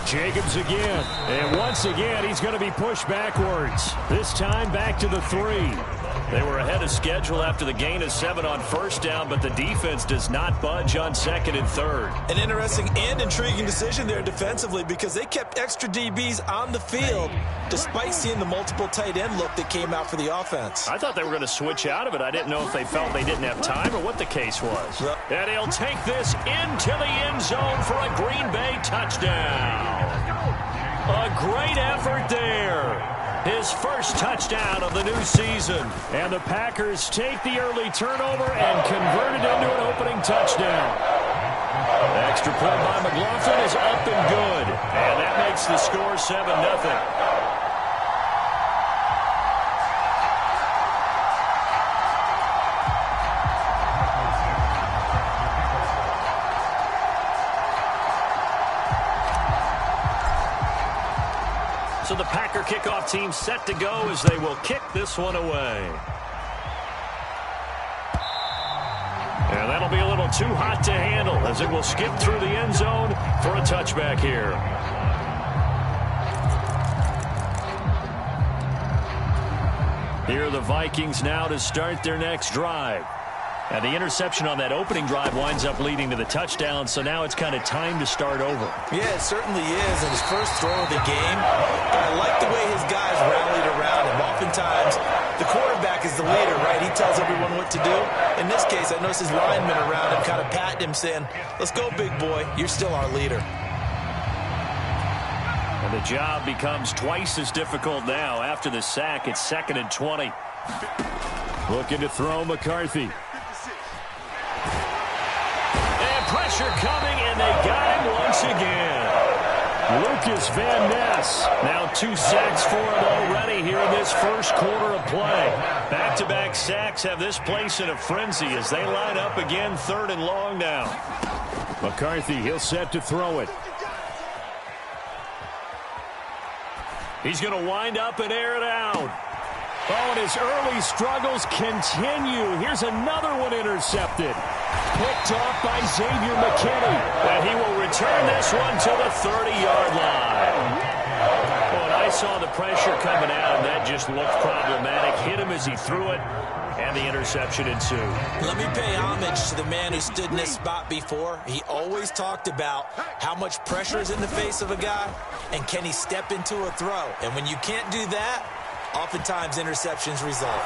A: Jacobs again. And once again, he's going to be pushed backwards. This time back to the 3. They were ahead of schedule after the gain of 7 on first down, but the defense does not budge on second and third.
B: An interesting and intriguing decision there defensively because they kept extra DBs on the field despite seeing the multiple tight end look that came out for the offense.
A: I thought they were going to switch out of it. I didn't know if they felt they didn't have time or what the case was. And he'll take this into the end zone for a Green Bay touchdown. A great effort there. His first touchdown of the new season. And the Packers take the early turnover and convert it into an opening touchdown. Extra point by McLaughlin is up and good. And that makes the score 7-0. So the Packer kickoff team set to go as they will kick this one away. And that'll be a little too hot to handle as it will skip through the end zone for a touchback here. Here are the Vikings now to start their next drive. And the interception on that opening drive winds up leading to the touchdown, so now it's kind of time to start over.
B: Yeah, it certainly is, and his first throw of the game. But I like the way his guys rallied around him. Oftentimes, the quarterback is the leader, right? He tells everyone what to do. In this case, I noticed his linemen around him kind of patting him, saying, let's go, big boy. You're still our leader.
A: And the job becomes twice as difficult now. After the sack, it's 2nd and 20. Looking to throw McCarthy. Pressure coming, and they got him once again. Lucas Van Ness. Now 2 sacks for him already here in this first quarter of play. Back-to-back sacks have this place in a frenzy as they line up again, 3rd and long now. McCarthy, he'll set to throw it. He's going to wind up and air it out. Oh, and his early struggles continue. Here's another one intercepted. Picked off by Xavier McKinney. And he will return this one to the 30-yard line. Oh, and I saw the pressure coming at him. That just looked problematic. Hit him as he threw it, and the interception ensued. Let me pay homage to the man who stood in this spot before. He always talked about how much pressure is in the face of a guy, and can he step into a throw. And when you can't do that, oftentimes interceptions result.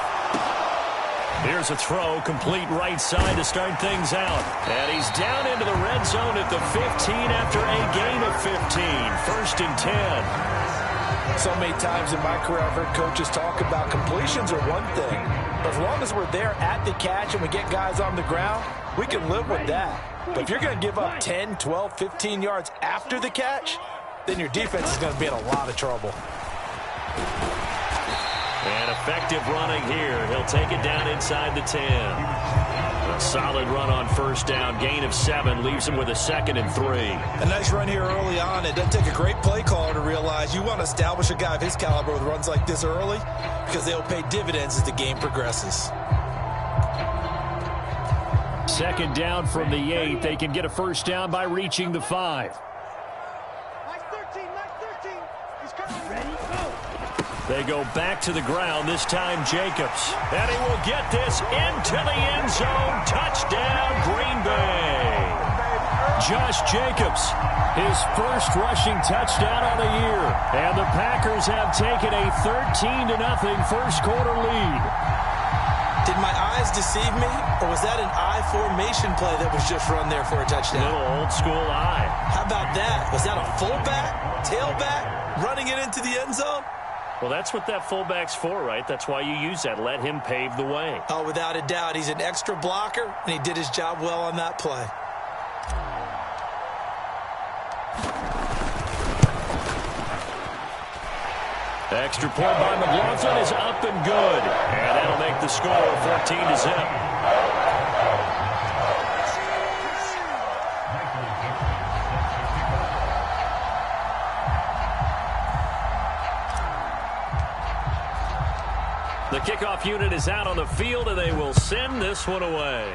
A: Here's a throw, complete right side to start things out. And he's down into the red zone at the 15 after a gain of 15. 1st and 10.
B: So many times in my career, I've heard coaches talk about completions are one thing. But as long as we're there at the catch and we get guys on the ground, we can live with that. But if you're going to give up 10, 12, 15 yards after the catch, then your defense is going to be in a lot of trouble.
A: And effective running here. He'll take it down inside the 10. A solid run on 1st down. Gain of 7 leaves him with a 2nd and 3.
B: A nice run here early on. It doesn't take a great play caller to realize you want to establish a guy of his caliber with runs like this early because they'll pay dividends as the game progresses.
A: 2nd down from the 8. They can get a 1st down by reaching the 5. They go back to the ground, this time Jacobs. And he will get this into the end zone. Touchdown, Green Bay. Josh Jacobs, his first rushing touchdown of the year. And the Packers have taken a 13-0 first quarter lead.
B: Did my eyes deceive me, or was that an I formation play that was just run there for a touchdown?
A: Little old school I.
B: How about that? Was that a fullback, tailback, running it into the end zone?
A: Well, that's what that fullback's for, right? That's why you use that. Let him pave the way.
B: Oh, without a doubt. He's an extra blocker, and he did his job well on that play.
A: Extra point by McLaughlin is up and good. And that'll make the score 14-0. The kickoff unit is out on the field, and they will send this one away.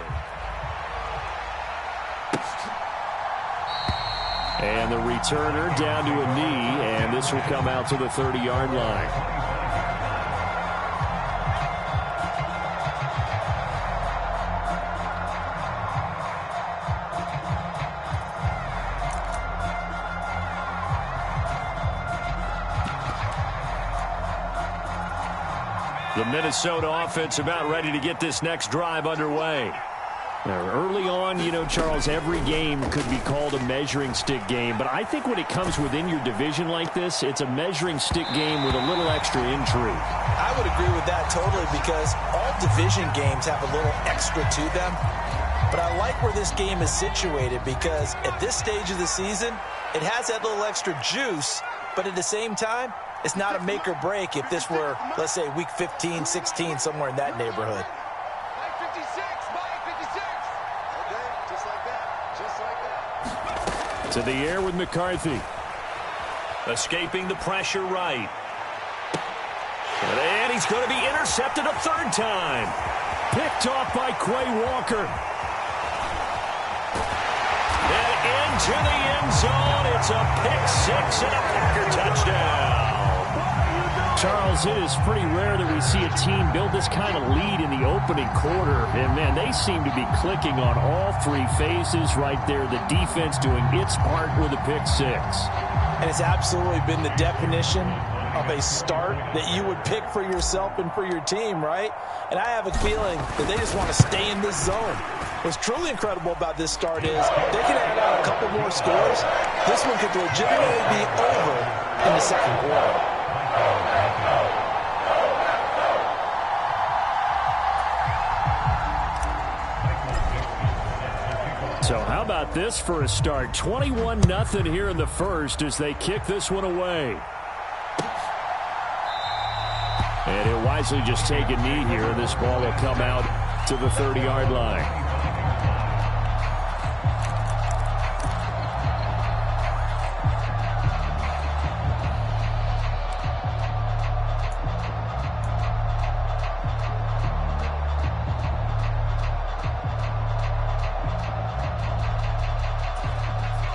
A: And the returner down to a knee, and this will come out to the 30-yard line. The Minnesota offense about ready to get this next drive underway. Now, early on, you know, Charles, every game could be called a measuring stick game. But I think when it comes within your division like this, it's a measuring stick game with a little extra intrigue.
B: I would agree with that totally because all division games have a little extra to them. But I like where this game is situated because at this stage of the season, it has that little extra juice. But at the same time, it's not a make or break if this were, let's say, week 15, 16, somewhere in that neighborhood.
A: To the air with McCarthy. Escaping the pressure right. And he's going to be intercepted a 3rd time. Picked off by Quay Walker. And into the end zone. It's a pick 6 and a Packer touchdown. Charles, it is pretty rare that we see a team build this kind of lead in the opening quarter. And, man, they seem to be clicking on all three phases right there. The defense doing its part with a pick six.
B: And it's absolutely been the definition of a start that you would pick for yourself and for your team, right? And I have a feeling that they just want to stay in this zone. What's truly incredible about this start is they can add out a couple more scores. This one could legitimately be over in the second quarter.
A: So how about this for a start? 21-0 here in the first as they kick this one away. And he'll wisely just take a knee here, and this ball will come out to the 30-yard line.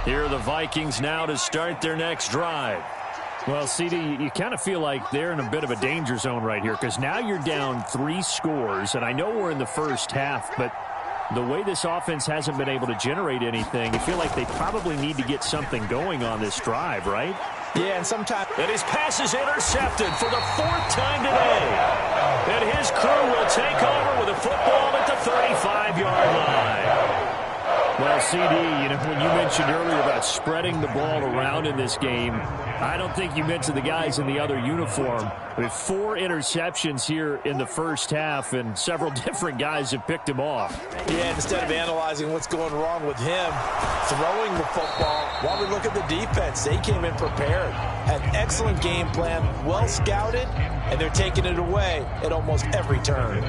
A: Here are the Vikings now to start their next drive. Well, CD, you kind of feel like they're in a bit of a danger zone right here because now you're down 3 scores, and I know we're in the first half, but the way this offense hasn't been able to generate anything, you feel like they probably need to get something going on this drive, right?
B: Yeah, and sometimes...
A: And his pass is intercepted for the 4th time today. And his crew will take over with a football at the 35-yard line. Well, CD, you know, when you mentioned earlier about spreading the ball around in this game, I don't think you mentioned the guys in the other uniform. With 4 interceptions here in the first half, and several different guys have picked him off.
B: Yeah, instead of analyzing what's going wrong with him, throwing the football, while we look at the defense, they came in prepared. Had an excellent game plan, well scouted, and they're taking it away at almost every turn.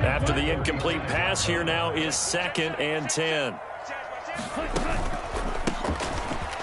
A: After the incomplete pass, here now is 2nd and 10.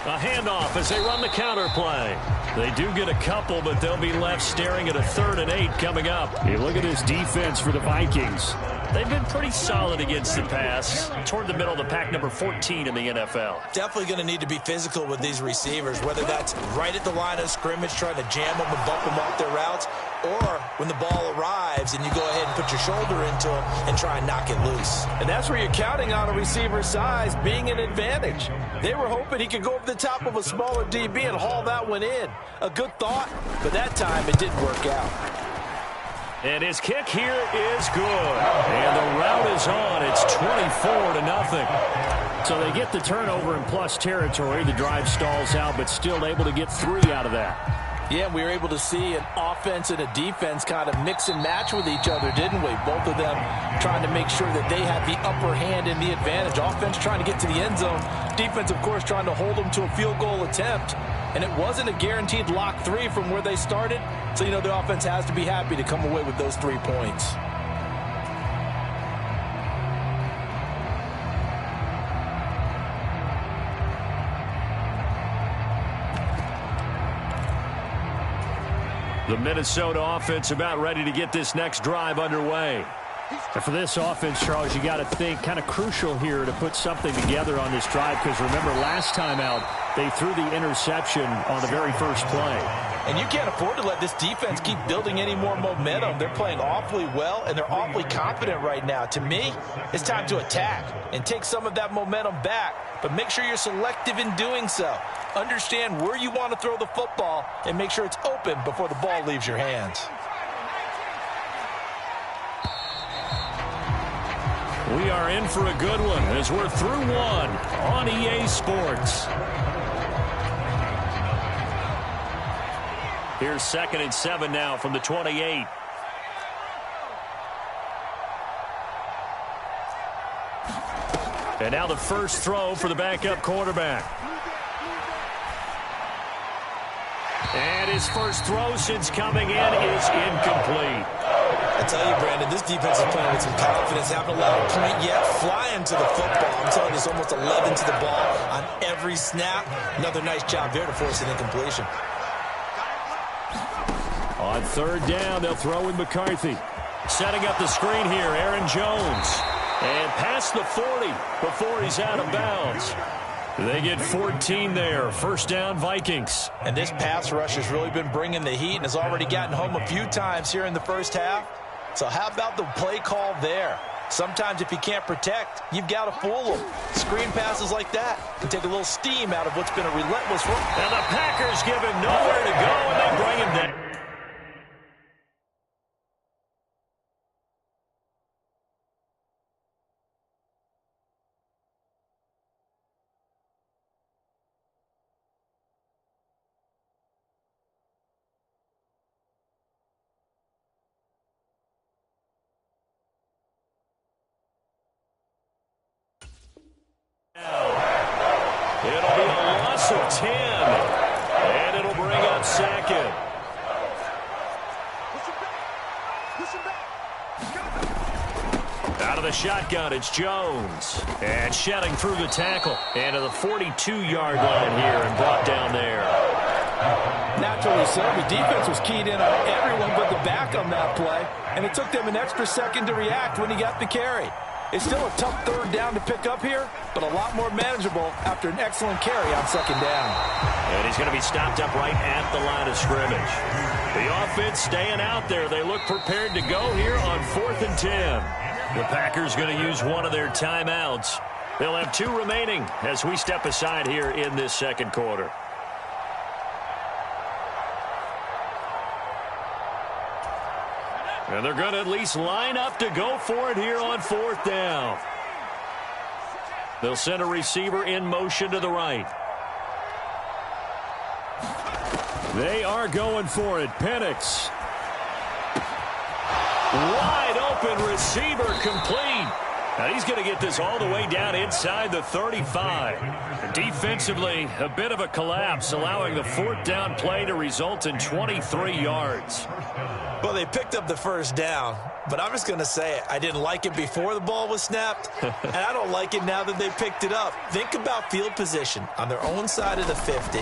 A: A handoff as they run the counter play. They do get a couple, but they'll be left staring at a 3rd and 8 coming up. You look at this defense for the Vikings. They've been pretty solid against the pass. Toward the middle of the pack, number 14 in the NFL.
B: Definitely going to need to be physical with these receivers, whether that's right at the line of scrimmage trying to jam them and bump them off their routes, or when the ball arrives and you go ahead and put your shoulder into them and try and knock it loose. And that's where you're counting on a receiver's size being an advantage. They were hoping he could go over the top of a smaller DB and haul that one in. A good thought, but that time it didn't work out.
A: And his kick here is good. And the route is on. It's 24-0. So they get the turnover in plus territory. The drive stalls out, but still able to get 3 out of that.
B: Yeah, we were able to see an offense and a defense kind of mix and match with each other, didn't we? Both of them trying to make sure that they had the upper hand and the advantage. Offense trying to get to the end zone. Defense, of course, trying to hold them to a field goal attempt. And it wasn't a guaranteed lock 3 from where they started. So, you know, the offense has to be happy to come away with those 3 points.
A: The Minnesota offense about ready to get this next drive underway. And for this offense, Charles, you got to think kind of crucial here to put something together on this drive because remember last time out they threw the interception on the very first play.
B: And you can't afford to let this defense keep building any more momentum. They're playing awfully well, and they're awfully confident right now. To me, it's time to attack and take some of that momentum back, but make sure you're selective in doing so. Understand where you want to throw the football and make sure it's open before the ball leaves your hands.
A: We are in for a good one as we're through 1 on EA Sports. Here's 2nd and 7 now from the 28. And now the first throw for the backup quarterback. And his first throw since coming in is incomplete.
B: I tell you, Brandon, this defense is playing with some confidence. Haven't allowed a point yet. Flying to the football. I'm telling you, it's almost 11 to the ball on every snap. Another nice job there to force an incompletion.
A: On 3rd down, they'll throw with McCarthy. Setting up the screen here, Aaron Jones. And past the 40 before he's out of bounds. They get 14 there. First down, Vikings.
B: And this pass rush has really been bringing the heat and has already gotten home a few times here in the first half. So how about the play call there? Sometimes if you can't protect, you've got to fool them. Screen passes like that can take a little steam out of what's been a relentless run.
A: And the Packers give him nowhere to go, and they bring him down. It'll be a loss of 10, and it'll bring up second. Out of the shotgun, it's Jones. And shedding through the tackle. And to the 42-yard line here and brought down there.
B: Naturally so. The defense was keyed in on everyone but the back on that play. And it took them an extra second to react when he got the carry. It's still a tough third down to pick up here, but a lot more manageable after an excellent carry on second down.
A: And he's going to be stopped up right at the line of scrimmage. The offense staying out there. They look prepared to go here on 4th and 10. The Packers going to use one of their timeouts. They'll have 2 remaining as we step aside here in this second quarter. And they're going to at least line up to go for it here on 4th down. They'll send a receiver in motion to the right. They are going for it. Penix. Wide open receiver complete. Now he's going to get this all the way down inside the 35. Defensively, a bit of a collapse, allowing the 4th down play to result in 23 yards.
B: Well, they picked up the first down, but I'm just going to say it. I didn't like it before the ball was snapped, and I don't like it now that they picked it up. Think about field position on their own side of the 50.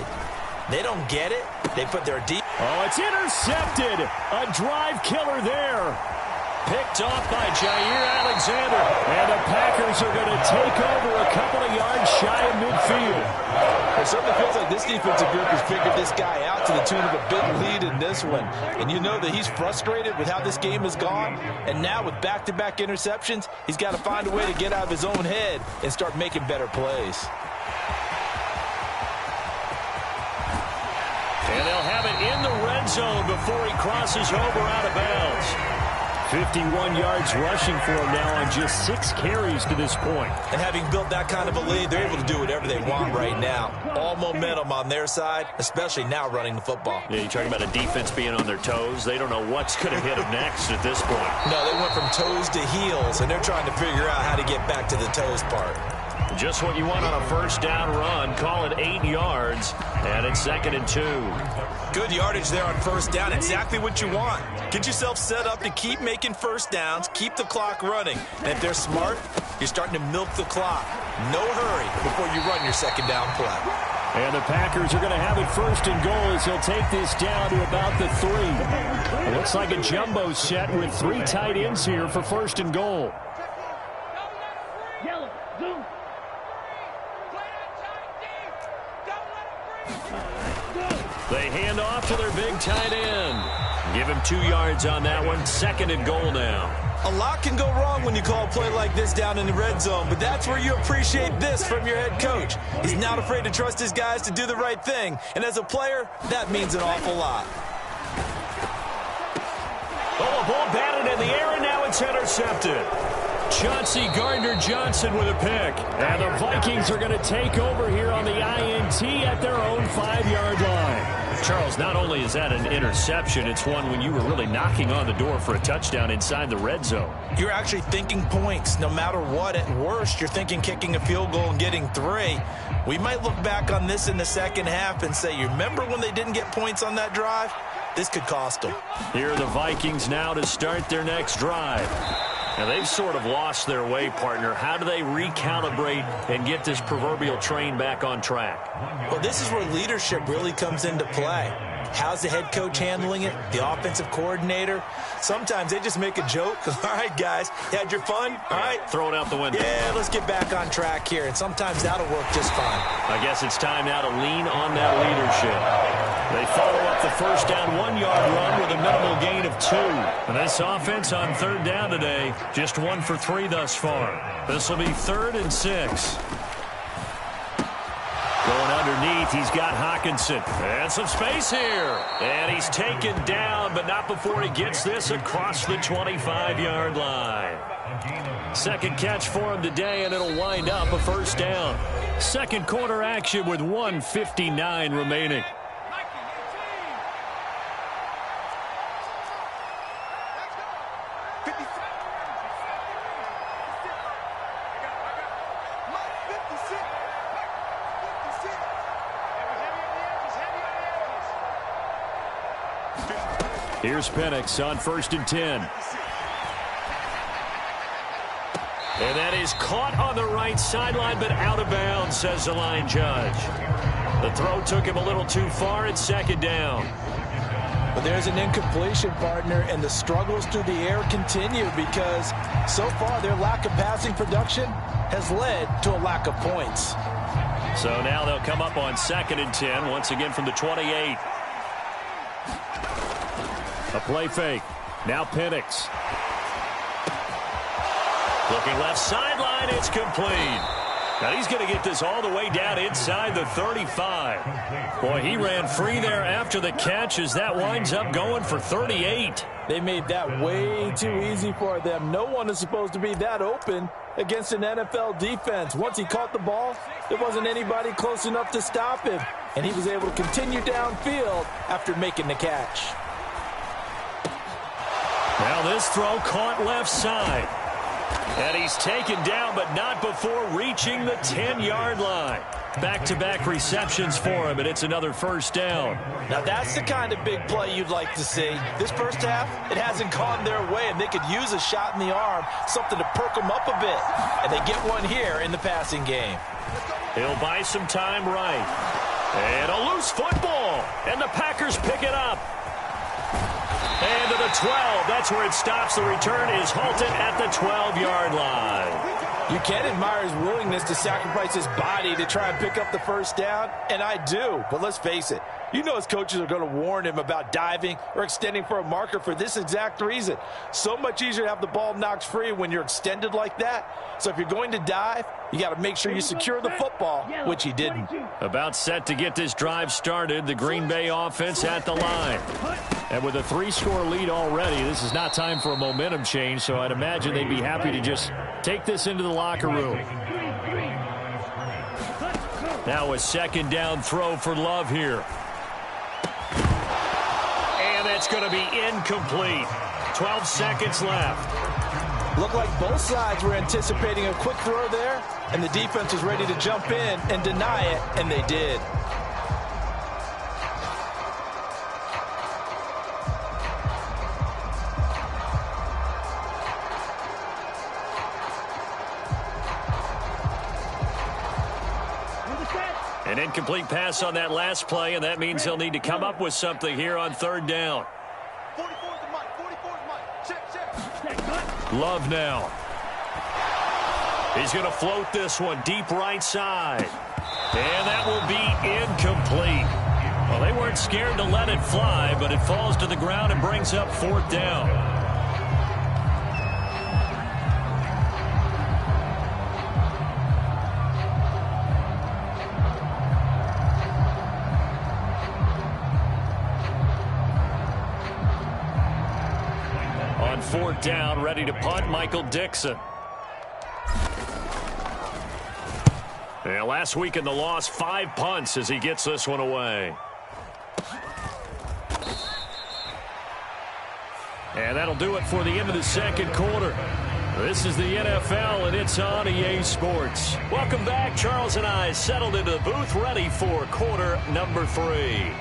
B: They don't get it. They put their deep.
A: Oh, it's intercepted. A drive killer there. Picked off by Jair Alexander. And the Packers are going to take over a couple of yards shy of midfield.
B: It certainly feels like this defensive group has figured this guy out to the tune of a big lead in this one. And you know that he's frustrated with how this game has gone. And now with back-to-back interceptions, he's got to find a way to get out of his own head and start making better plays.
A: And they'll have it in the red zone before he crosses over out of bounds. 51 yards rushing for him now on just 6 carries to this point.
B: And having built that kind of a lead, they're able to do whatever they want right now. All momentum on their side, especially now running the football.
A: Yeah, you're talking about a defense being on their toes. They don't know what's going to hit them next at this point.
B: No, they went from toes to heels, and they're trying to figure out how to get back to the toes part.
A: Just what you want on a first down run. Call it 8 yards, and it's 2nd and 2.
B: Good yardage there on first down. Exactly what you want. Get yourself set up to keep making first downs, keep the clock running. And if they're smart, you're starting to milk the clock. No hurry before you run your second down play.
A: And the Packers are going to have it 1st and goal as he'll take this down to about the 3. It looks like a jumbo set with 3 tight ends here for 1st and goal. They hand off to their big tight end. Give him 2 yards on that one. 2nd and goal now.
B: A lot can go wrong when you call a play like this down in the red zone, but that's where you appreciate this from your head coach. He's not afraid to trust his guys to do the right thing, and as a player, that means an awful lot.
A: Oh, a ball batted in the air, and now it's intercepted. Chauncey Gardner-Johnson with a pick. And the Vikings are going to take over here on the INT at their own 5-yard line. Charles, not only is that an interception, it's one when you were really knocking on the door for a touchdown inside the red zone.
B: You're actually thinking points no matter what. At worst, you're thinking kicking a field goal and getting 3. We might look back on this in the second half and say, you remember when they didn't get points on that drive? This could cost them.
A: Here are the Vikings now to start their next drive. Now, they've sort of lost their way, partner. How do they recalibrate and get this proverbial train back on track?
B: Well, this is where leadership really comes into play. How's the head coach handling it? The offensive coordinator? Sometimes they just make a joke. All right, guys, you had your fun? All right.
A: Throw it out the window.
B: Yeah, let's get back on track here, and sometimes that'll work just fine.
A: I guess it's time now to lean on that leadership. They follow up the first down 1-yard run with a minimal gain of 2. And this offense on third down today, just 1 for 3 thus far. This will be 3rd and 6. Going underneath, he's got Hawkinson. And some space here. And he's taken down, but not before he gets this across the 25-yard line. Second catch for him today, and it'll wind up a first down. Second quarter action with 1:59 remaining. Here's Penix on 1st and 10. And that is caught on the right sideline, but out of bounds, says the line judge. The throw took him a little too far. It's 2nd down.
B: But there's an incompletion, partner, and the struggles through the air continue because so far their lack of passing production has led to a lack of points.
A: So now they'll come up on 2nd and 10, once again from the 28. A play fake. Now Penix. Looking left sideline. It's complete. Now he's going to get this all the way down inside the 35. Boy, he ran free there after the catch as that winds up going for 38.
B: They made that way too easy for them. No one is supposed to be that open against an NFL defense. Once he caught the ball, there wasn't anybody close enough to stop him. And he was able to continue downfield after making the catch.
A: Now this throw caught left side. And he's taken down, but not before reaching the 10-yard line. Back-to-back receptions for him, and it's another first down.
B: Now that's the kind of big play you'd like to see. This first half, it hasn't gone their way, and they could use a shot in the arm, something to perk them up a bit. And they get one here in the passing game.
A: He'll buy some time right. And a loose football, and the Packers pick it up. And to the 12. That's where it stops. The return is halted at the 12-yard line.
B: You can admire his willingness to sacrifice his body to try and pick up the first down, and I do. But let's face it, you know his coaches are going to warn him about diving or extending for a marker for this exact reason. So much easier to have the ball knocked free when you're extended like that. So if you're going to dive, you got to make sure you secure the football, which he didn't.
A: About set to get this drive started, the Green Bay offense at the line. And with a 3-score lead already, this is not time for a momentum change, so I'd imagine they'd be happy to just take this into the locker room. Now a second down throw for Love here. And that's going to be incomplete. 12 seconds left.
B: Looked like both sides were anticipating a quick throw there, and the defense was ready to jump in and deny it, and they did.
A: An incomplete pass on that last play, and that means they'll need to come up with something here on third down. Love now. He's going to float this one deep right side. And that will be incomplete. Well, they weren't scared to let it fly, but it falls to the ground and brings up fourth down. On fourth down, ready to punt, Michael Dixon. Yeah, last week in the loss, 5 punts as he gets this one away. And that'll do it for the end of the second quarter. This is the NFL, and it's on EA Sports. Welcome back. Charles and I settled into the booth, ready for quarter number 3.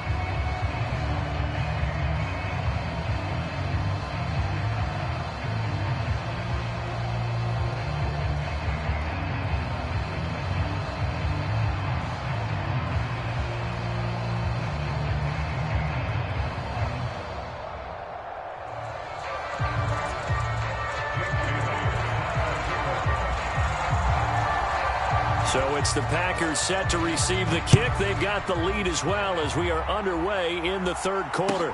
A: So it's the Packers set to receive the kick. They've got the lead as well as we are underway in the third quarter.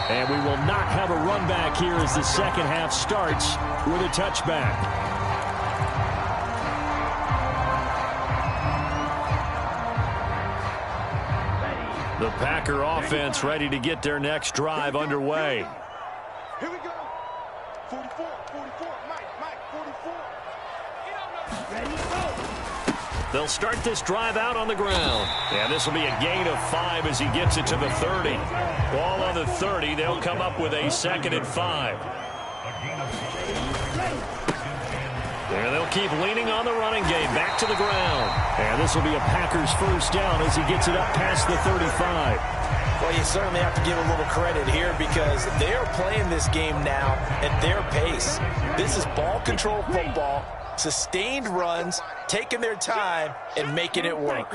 A: And we will not have a run back here as the second half starts with a touchback. The Packer offense ready to get their next drive underway.
G: Here we go. 44, Mike, 44. Ready, go.
A: They'll start this drive out on the ground. And this will be a gain of 5 as he gets it to the 30. Ball on the 30. They'll come up with a 2nd and 5. There they'll keep leaning on the running game. Back to the ground. And this will be a Packers first down as he gets it up past the 35.
B: Well, you certainly have to give a little credit here because they are playing this game now at their pace. This is ball control football, sustained runs, taking their time, and making it work.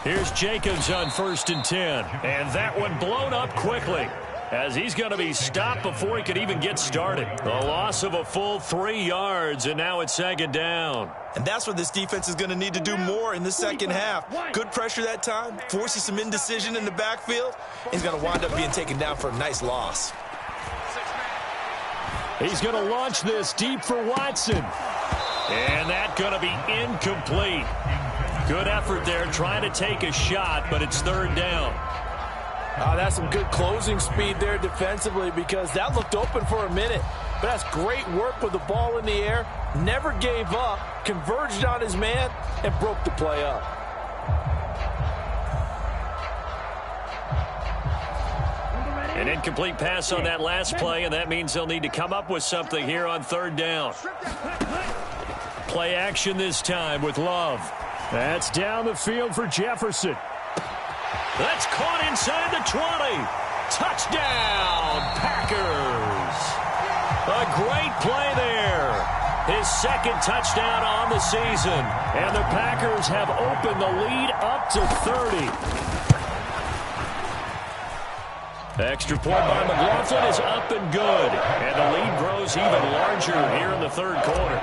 A: Here's Jacobs on 1st and 10. And that one blown up quickly as he's going to be stopped before he could even get started. A loss of a full 3 yards, and now it's 2nd down.
B: And that's what this defense is going to need to do more in the second half. Good pressure that time, forces some indecision in the backfield. He's going to wind up being taken down for a nice loss.
A: He's going to launch this deep for Watson. And that's going to be incomplete. Good effort there trying to take a shot, but it's 3rd down.
B: That's some good closing speed there defensively because that looked open for a minute. But that's great work with the ball in the air. Never gave up, converged on his man, and broke the play up.
A: An incomplete pass on that last play, and that means they'll need to come up with something here on 3rd down. Play action this time with Love. That's down the field for Jefferson. That's caught inside the 20. Touchdown, Packers. A great play there. His 2nd touchdown on the season. And the Packers have opened the lead up to 30. Extra point by McLaughlin is up and good. And the lead grows even larger here in the 3rd quarter.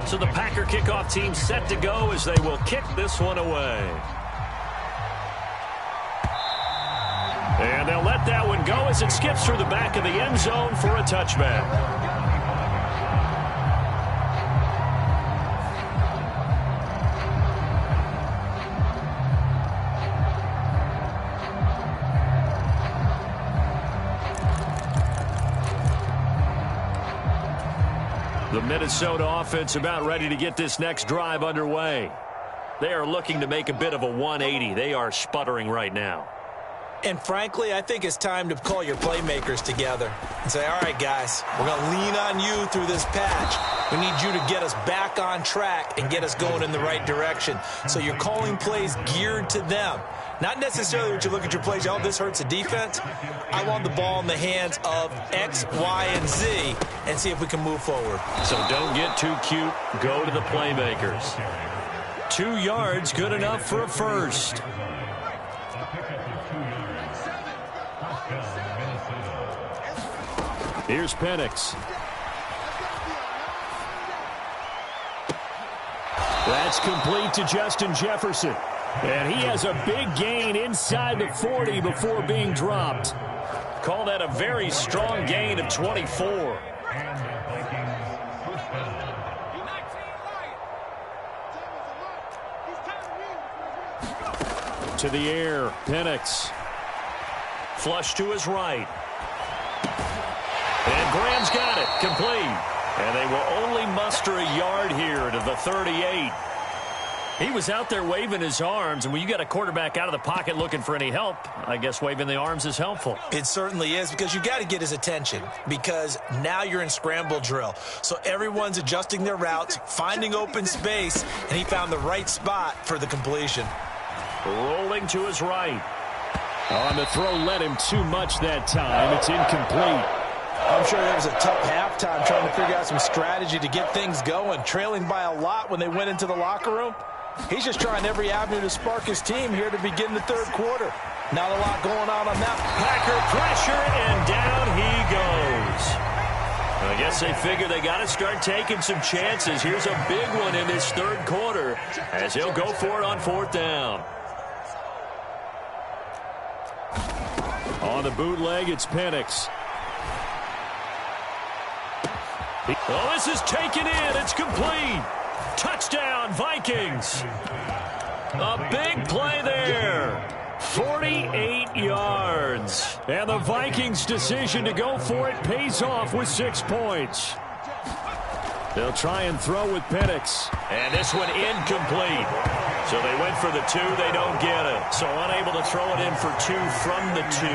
A: So the Packer kickoff team set to go as they will kick this one away. And they'll let that one go as it skips through the back of the end zone for a touchback. The Minnesota offense about ready to get this next drive underway. They are looking to make a bit of a 180. They are sputtering right now.
B: And frankly, I think it's time to call your playmakers together and say, all right, guys, we're going to lean on you through this patch. We need you to get us back on track and get us going in the right direction. So you're calling plays geared to them. Not necessarily when you look at your plays, oh, this hurts the defense. I want the ball in the hands of X, Y, and Z and see if we can move forward.
A: So don't get too cute. Go to the playmakers. 2 yards, good enough for a first. Here's Penix. That's complete to Justin Jefferson. And he has a big gain inside the 40 before being dropped. Call that a very strong gain of 24. To the air, Penix. Flush to his right. And Graham's got it, complete. And they will only muster a yard here to the 38. He was out there waving his arms, and when you got a quarterback out of the pocket looking for any help, I guess waving the arms is helpful.
B: It certainly is, because you got to get his attention, because now you're in scramble drill. So everyone's adjusting their routes, finding open space, and he found the right spot for the completion.
A: Rolling to his right. On the throw, led him too much that time. It's incomplete.
B: I'm sure there was a tough halftime trying to figure out some strategy to get things going. Trailing by a lot when they went into the locker room. He's just trying every avenue to spark his team here to begin the third quarter. Not a lot going on that.
A: Packer pressure, and down he goes. I guess they figure they got to start taking some chances. Here's a big one in this third quarter as he'll go for it on fourth down. On the bootleg, it's Penix. Oh, this is taken in. It's complete. Touchdown, Vikings. A big play there. 48 yards. And the Vikings' decision to go for it pays off with 6 points. They'll try and throw with Penix. And this one incomplete. So they went for the 2. They don't get it. So unable to throw it in for 2 from the 2.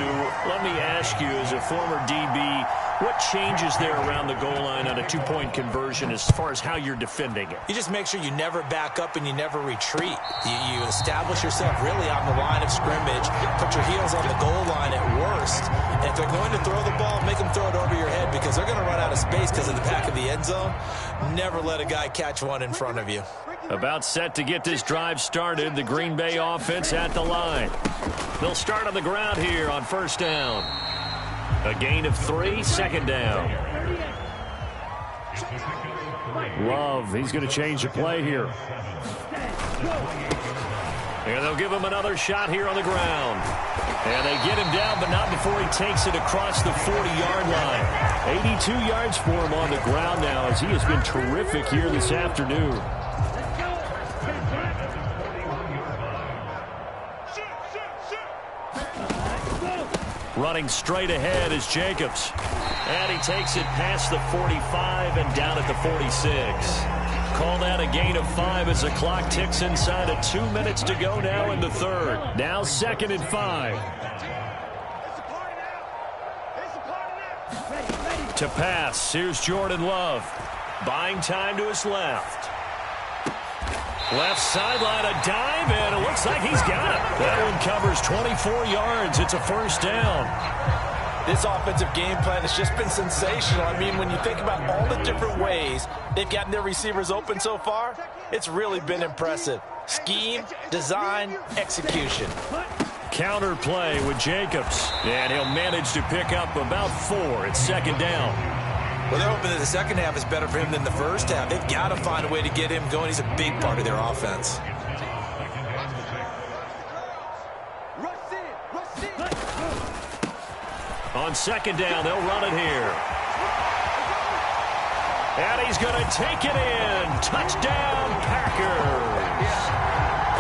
A: Let me ask you, as a former DB, what changes there around the goal line on a 2-point conversion as far as how you're defending it?
B: You just make sure you never back up and you never retreat. You establish yourself really on the line of scrimmage, put your heels on the goal line at worst. And if they're going to throw the ball, make them throw it over your head because they're going to run out of space because of the back of the end zone. Never let a guy catch one in front of you.
A: About set to get this drive started, the Green Bay offense at the line. They'll start on the ground here on first down. A gain of 3, second down. Love, he's going to change the play here. And they'll give him another shot here on the ground. And they get him down, but not before he takes it across the 40-yard line. 82 yards for him on the ground now, as he has been terrific here this afternoon. Running straight ahead is Jacobs. And he takes it past the 45 and down at the 46. Call that a gain of 5 as the clock ticks inside of 2 minutes to go now in the third. Now 2nd and 5. To pass, here's Jordan Love. Buying time to his left. Left sideline, a dive, and it looks like he's got it. That one covers 24 yards. It's a first down.
B: This offensive game plan has just been sensational. I mean, when you think about all the different ways they've gotten their receivers open so far, it's really been impressive. Scheme, design, execution.
A: Counter play with Jacobs, and he'll manage to pick up about 4. It's second down.
B: Well, they're hoping that the second half is better for him than the first half. They've got to find a way to get him going. He's a big part of their offense.
A: On second down, they'll run it here. And he's going to take it in. Touchdown, Packers.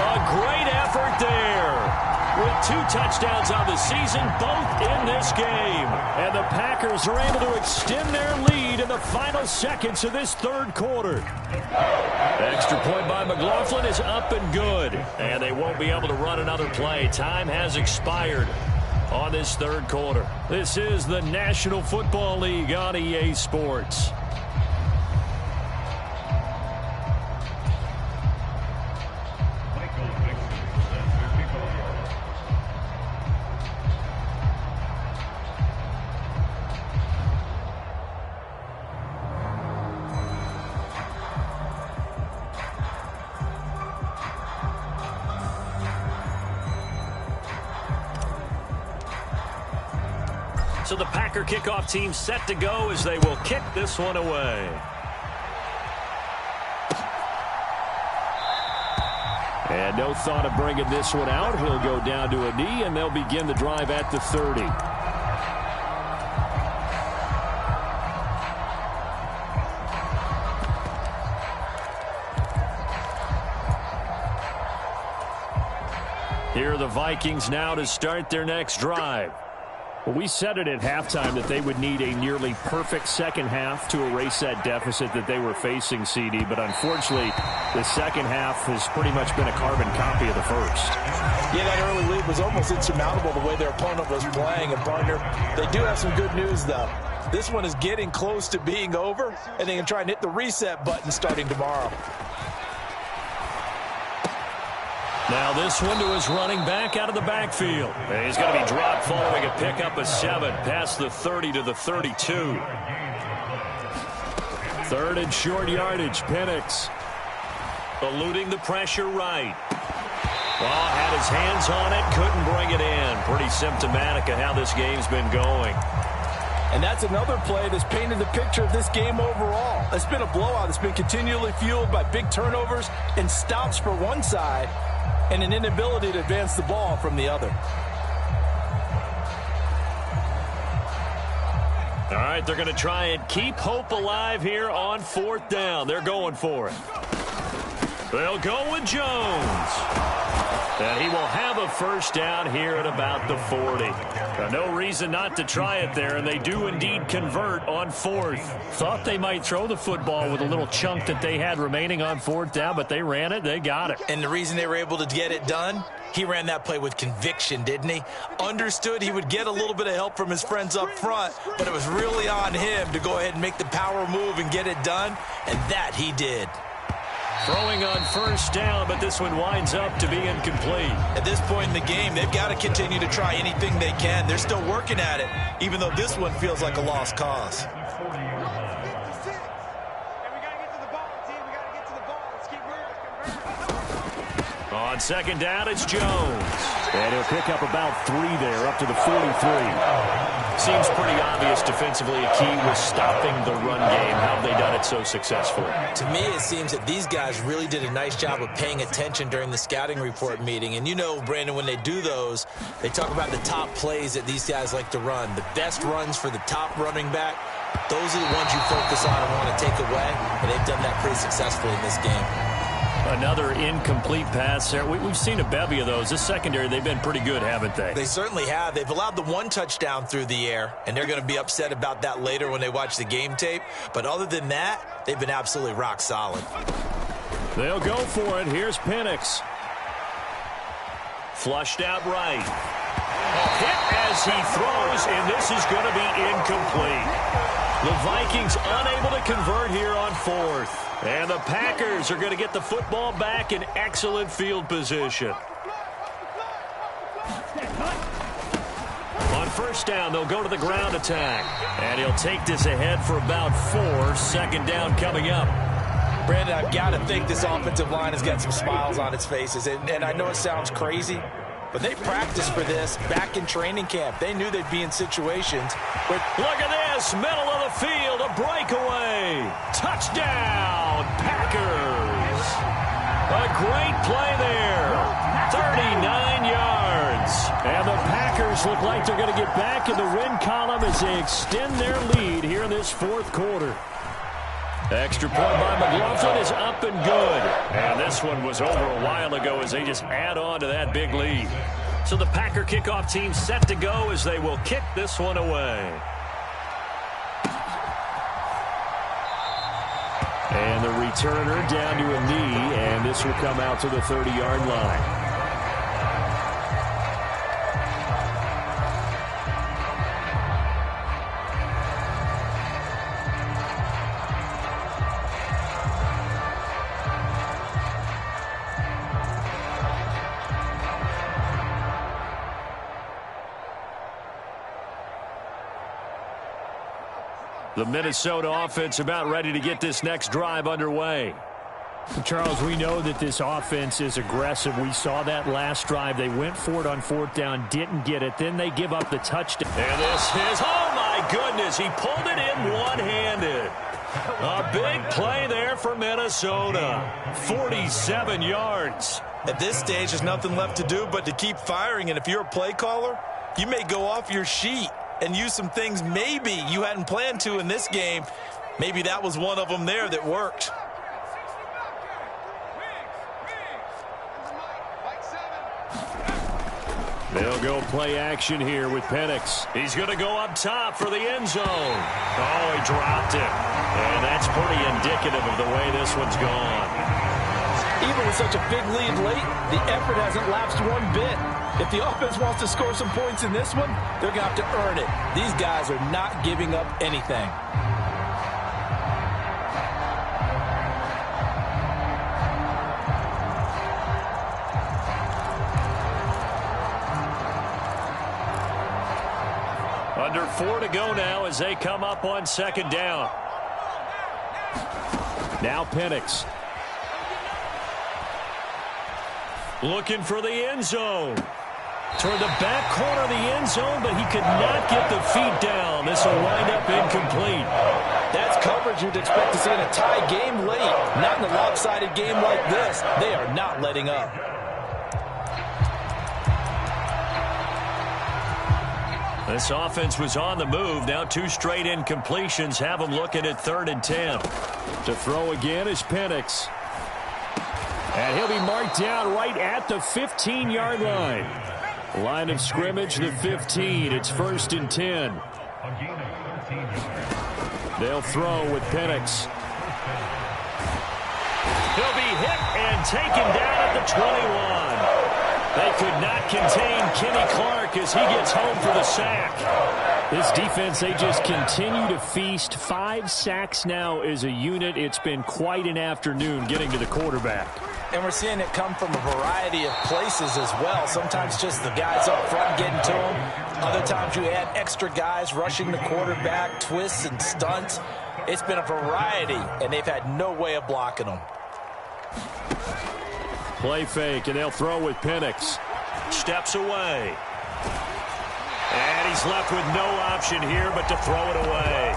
A: A great effort there. With 2 touchdowns on the season, both in this game. And the Packers are able to extend their lead in the final seconds of this third quarter. Extra point by McLaughlin is up and good. And they won't be able to run another play. Time has expired on this third quarter. This is the National Football League on EA Sports. So the Packer kickoff team set to go as they will kick this one away. And no thought of bringing this one out. He'll go down to a knee, and they'll begin the drive at the 30. Here are the Vikings now to start their next drive. Well, we said it at halftime that they would need a nearly perfect second half to erase that deficit that they were facing, CD. But unfortunately, the second half has pretty much been a carbon copy of the first.
B: Yeah, that early lead was almost insurmountable the way their opponent was playing. And, partner, they do have some good news, though. This one is getting close to being over, and they can try and hit the reset button starting tomorrow.
A: Now this one to his running back out of the backfield. And he's going to be dropped following a pickup of 7 past the 30 to the 32. Third and short yardage. Penix. Eluding the pressure right. Well, had his hands on it, couldn't bring it in. Pretty symptomatic of how this game's been going.
B: And that's another play that's painted the picture of this game overall. It's been a blowout. It's been continually fueled by big turnovers and stops for one side and an inability to advance the ball from the other.
A: All right, they're going to try and keep hope alive here on 4th down. They're going for it. They'll go with Jones. And he will have a first down here at about the 40. Now, no reason not to try it there, and they do indeed convert on 4th.
H: Thought they might throw the football with a little chunk that they had remaining on 4th down, but they ran it, they got it.
B: And the reason they were able to get it done, he ran that play with conviction, didn't he? Understood he would get a little bit of help from his friends up front, but it was really on him to go ahead and make the power move and get it done, and that he did.
A: Throwing on first down, but this one winds up to be incomplete.
B: At this point in the game, they've got to continue to try anything they can. They're still working at it, even though this one feels like a lost cause.
A: On second down, it's Jones. And he'll pick up about 3 there, up to the 43. Seems pretty obvious defensively a key was stopping the run game. How have they done it so successfully?
B: To me, it seems that these guys really did a nice job of paying attention during the scouting report meeting. And you know, Brandon, when they do those, they talk about the top plays that these guys like to run. The best runs for the top running back, those are the ones you focus on and want to take away. And they've done that pretty successfully in this game.
A: Another incomplete pass there. We've seen a bevy of those. This secondary, they've been pretty good, haven't they?
B: They certainly have. They've allowed the 1 touchdown through the air, and they're going to be upset about that later when they watch the game tape. But other than that, they've been absolutely rock solid.
A: They'll go for it. Here's Penix. Flushed out right. Hit as he throws, and this is going to be incomplete. The Vikings unable to convert here on 4th. And the Packers are going to get the football back in excellent field position. On first down, they'll go to the ground attack. And he'll take this ahead for about 4. Second down coming up.
B: Brandon, I've got to think this offensive line has got some smiles on its faces. And I know it sounds crazy, but they practiced for this back in training camp. They knew they'd be in situations where...
A: Look at this, middle of the field, a breakaway. Touchdown, Packers. A great play there. 39 yards. And the Packers look like they're going to get back in the win column as they extend their lead here in this 4th quarter. Extra point by McLaughlin is up and good. And this one was over a while ago as they just add on to that big lead. So the Packer kickoff team set to go as they will kick this one away. And the returner down to a knee, and this will come out to the 30-yard line. The Minnesota offense about ready to get this next drive underway.
H: Charles, we know that this offense is aggressive. We saw that last drive. They went for it on 4th down, didn't get it. Then they give up the touchdown.
A: And this is, oh my goodness, he pulled it in one-handed. A big play there for Minnesota. 47 yards.
B: At this stage, there's nothing left to do but to keep firing. And if you're a play caller, you may go off your sheet and use some things maybe you hadn't planned to in this game. Maybe that was one of them there that worked.
A: They'll go play action here with Penix. He's going to go up top for the end zone. Oh, he dropped it. And that's pretty indicative of the way this one's gone.
B: Even with such a big lead late, the effort hasn't lapsed one bit. If the offense wants to score some points in this one, they're going to have to earn it. These guys are not giving up anything.
A: Under 4 to go now as they come up on second down. Now Penix. Looking for the end zone. Toward the back corner of the end zone, but he could not get the feet down. This will wind up incomplete.
B: That's coverage you'd expect to see in a tie game late. Not in a lopsided game like this. They are not letting up.
A: This offense was on the move. Now 2 straight incompletions have them looking at 3rd and 10. To throw again is Penix. And he'll be marked down right at the 15-yard line. Line of scrimmage, the 15. It's 1st and 10. They'll throw with Penix. He'll be hit and taken down at the 21. They could not contain Kenny Clark as he gets home for the sack. This defense, they just continue to feast. 5 sacks now as a unit. It's been quite an afternoon getting to the quarterback.
B: And we're seeing it come from a variety of places as well. Sometimes just the guys up front getting to him. Other times you add extra guys rushing the quarterback, twists and stunts. It's been a variety, and they've had no way of blocking them.
A: Play fake, and they'll throw with Penix. Steps away. And he's left with no option here but to throw it away.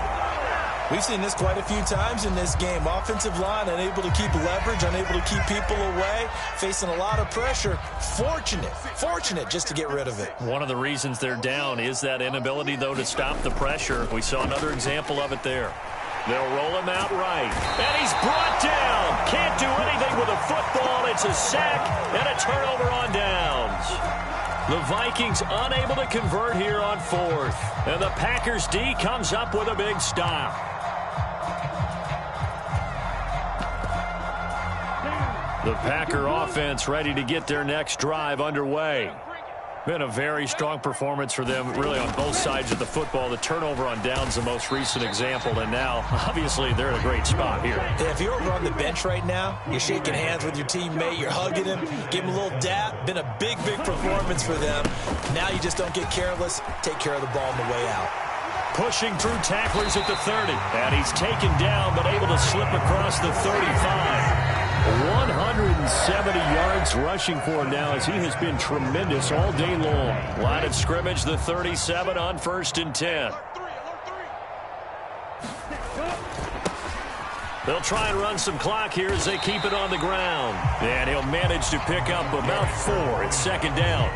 B: We've seen this quite a few times in this game. Offensive line unable to keep leverage, unable to keep people away, facing a lot of pressure. Fortunate just to get rid of it.
A: One of the reasons they're down is that inability, though, to stop the pressure. We saw another example of it there. They'll roll him out right. And he's brought down. Can't do anything with a football. It's a sack and a turnover on downs. The Vikings unable to convert here on 4th. And the Packers D comes up with a big stop. The Packer offense ready to get their next drive underway. Been a very strong performance for them, really, on both sides of the football. The turnover on downs, the most recent example, and now, obviously, they're in a great spot here.
B: Yeah, if you're over on the bench right now, you're shaking hands with your teammate, you're hugging him, give him a little dap. Been a big performance for them. Now you just don't get careless. Take care of the ball on the way out.
A: Pushing through tacklers at the 30, and he's taken down, but able to slip across the 35. 170 yards rushing for him now as he has been tremendous all day long. Line of scrimmage, the 37 on 1st and 10. They'll try and run some clock here as they keep it on the ground. And he'll manage to pick up about 4. It's 2nd down.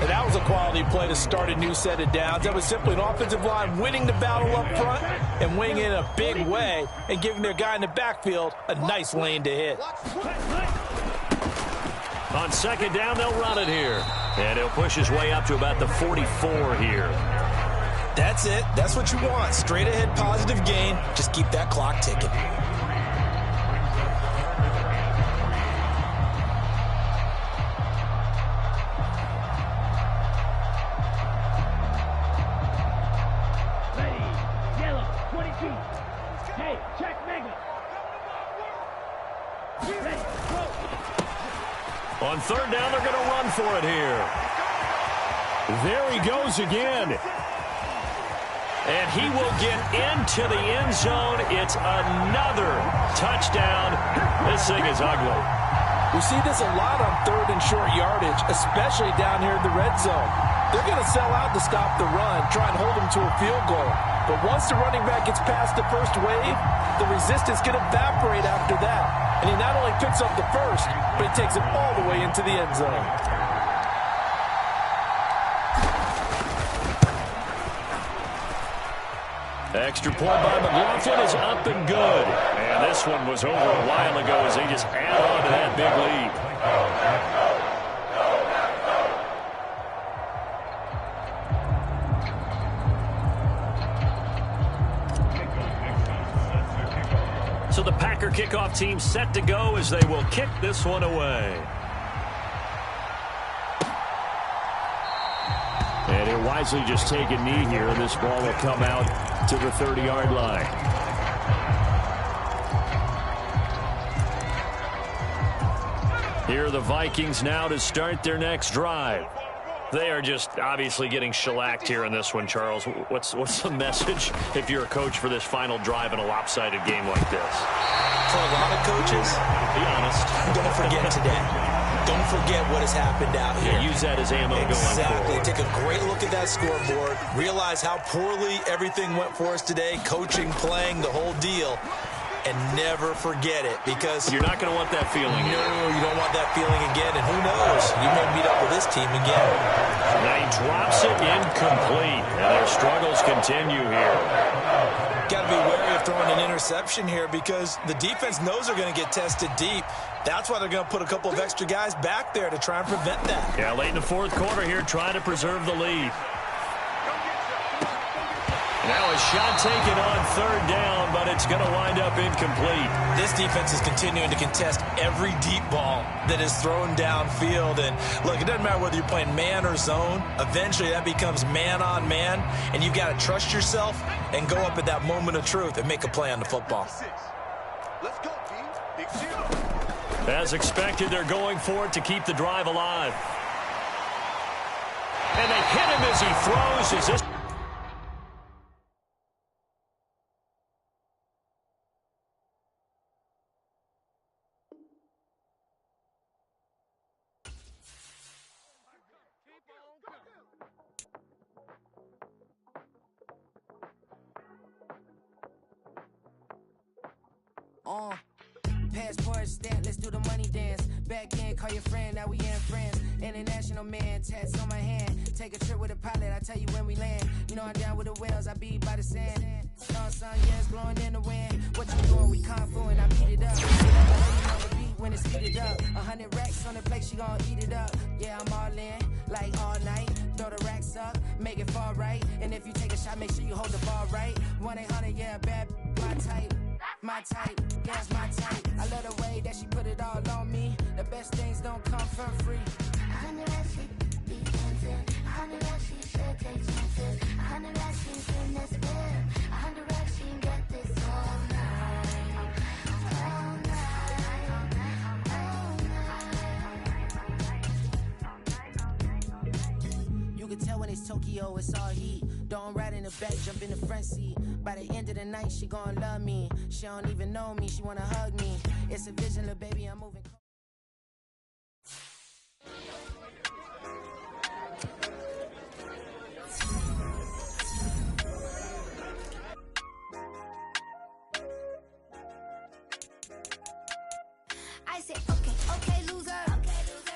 B: And that was a quality play to start a new set of downs. That was simply an offensive line winning the battle up front and winning in a big way and giving their guy in the backfield a nice lane to hit.
A: On 2nd down, they'll run it here. And he'll push his way up to about the 44 here.
B: That's it. That's what you want. Straight ahead positive gain. Just keep that clock ticking.
A: On 3rd down, they're going to run for it here. There he goes again. And he will get into the end zone. It's another touchdown. This thing is ugly.
B: We see this a lot on 3rd and short yardage, especially down here in the red zone. They're going to sell out to stop the run, try and hold them to a field goal. But once the running back gets past the first wave, the resistance can evaporate after that. And he not only picks up the first, but he takes it all the way into the end zone.
A: Extra point by McLaughlin is up and good. And this one was over a while ago as they just add on to that big lead. So the Packer kickoff team set to go as they will kick this one away. And he'll wisely just take a knee here. This ball will come out to the 30-yard line. Here are the Vikings now to start their next drive. They are just obviously getting shellacked here in this one, Charles. What's the message if you're a coach for this final drive in a lopsided game like this?
B: For a lot of coaches,
A: be honest,
B: don't forget today. don't forget what has happened out here.
A: Yeah, use that as ammo going forward.
B: Exactly. Take a great look at that scoreboard. Realize how poorly everything went for us today. Coaching, playing, the whole deal. And never forget it, because
A: you're not going to want that feeling again.
B: No, you don't want that feeling again. And who knows? You may meet up with this team again.
A: Now he drops it incomplete. And their struggles continue here.
B: Got to be wary of throwing an interception here, because the defense knows they're going to get tested deep. That's why they're going to put a couple of extra guys back there to try and prevent that.
A: Yeah, late in the fourth quarter here, trying to preserve the lead. Now a shot taken on third down, but it's going to wind up incomplete.
B: This defense is continuing to contest every deep ball that is thrown downfield. And look, it doesn't matter whether you're playing man or zone. Eventually that becomes man on man, and you've got to trust yourself and go up at that moment of truth and make a play on the football.
G: Let's go, B. Big zero.
A: As expected, they're going for it to keep the drive alive. And they hit him as he throws. Is this...
C: Passport stamp, let's do the money dance. Back in, call your friend, now we in France. International man, tats on my hand. Take a trip with a pilot, I tell you when we land. You know I'm down with the whales, I be by the sand. Sun, yeah, it's blowing in the wind. What you doing? We kung fu and I beat it up. When it's heated up, 100 racks on the plate, she gon' eat it up. Yeah, I'm all in, like all night. Throw the racks up, make it fall right. And if you take a shot, make sure you hold the ball right. 1-800, yeah, bad, my type. My type, yeah, it's my type. I love the way that she put it all on me. The best things don't come for free.
F: 100 racks, she be tempted. 100 racks, she should take chances. 100 racks, she's in this bed. 100 racks, she can get this all night. All night. All night.
C: You can tell when it's Tokyo, it's all heat. Don't ride in the back, jump in the front seat. By the end of the night, she gon' love me. She don't even know me, she wanna hug me. It's a vision, little baby, I'm moving.
F: I said, okay, okay, loser.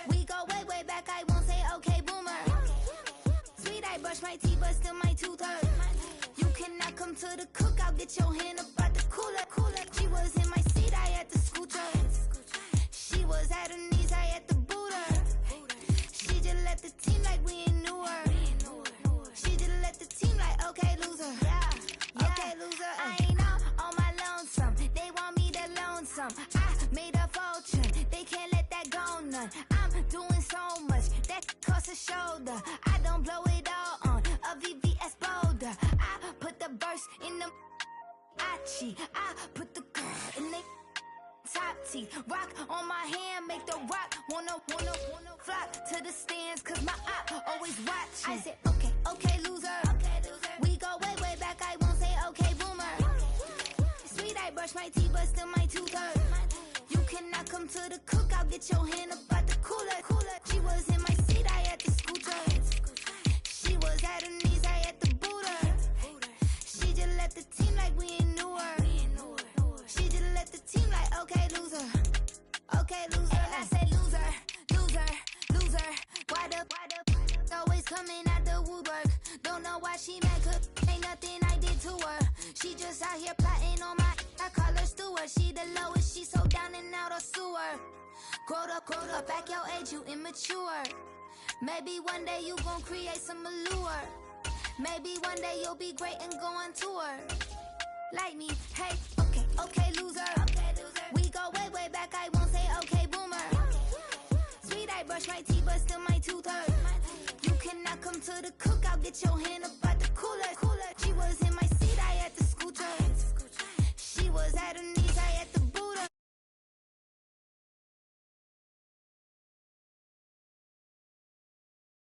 F: We go way, way back, I won't say okay, boomer. Sweet, I brush my teeth, but still my tooth hurt. You cannot come to the cookout, get your hand up out the cooler. She was in my seat, I had to scoot her. She was at her knees, I had to boot her. She just left the team like we ain't knew her. She just left the team like, okay, loser. Yeah, okay, loser. I ain't out on my lonesome. They want me to loan some. I made a fortune, they can't let that go none. I'm doing so much, that costs a shoulder. I don't blow it all on a VVS boulder. I put the burst in the Achi. I put the girl in the top teeth. Rock on my hand, make the rock wanna flock to the stands, cause my eye always watching. I said, okay, okay, loser. We go way, way back, I won't say okay, boomer. Sweet, I brush my teeth, but still my tooth hurt. You cannot come to the cookout, get your hand up out the cooler. She was in my seat, I had to scoot her. She was at her knees, I had to boot her. She just left the team like we ain't knew her. She just left the team like, okay, loser. Okay, loser. And I said, loser, loser, loser. Why the always coming out the woodwork? Don't know why she mad, cause ain't nothing I did to her. She just out here plotting on my, I call her steward. She the lowest, she so down and out of sewer. Growed up, back your age, you immature. Maybe one day you gon' create some allure. Maybe one day you'll be great and go on tour. Like me, hey, okay, okay, loser. We go way, way back, I won't say okay, boomer. Sweet, I brush my teeth, but still my tooth hurt. You cannot come to the cookout, get your hand up out the cooler.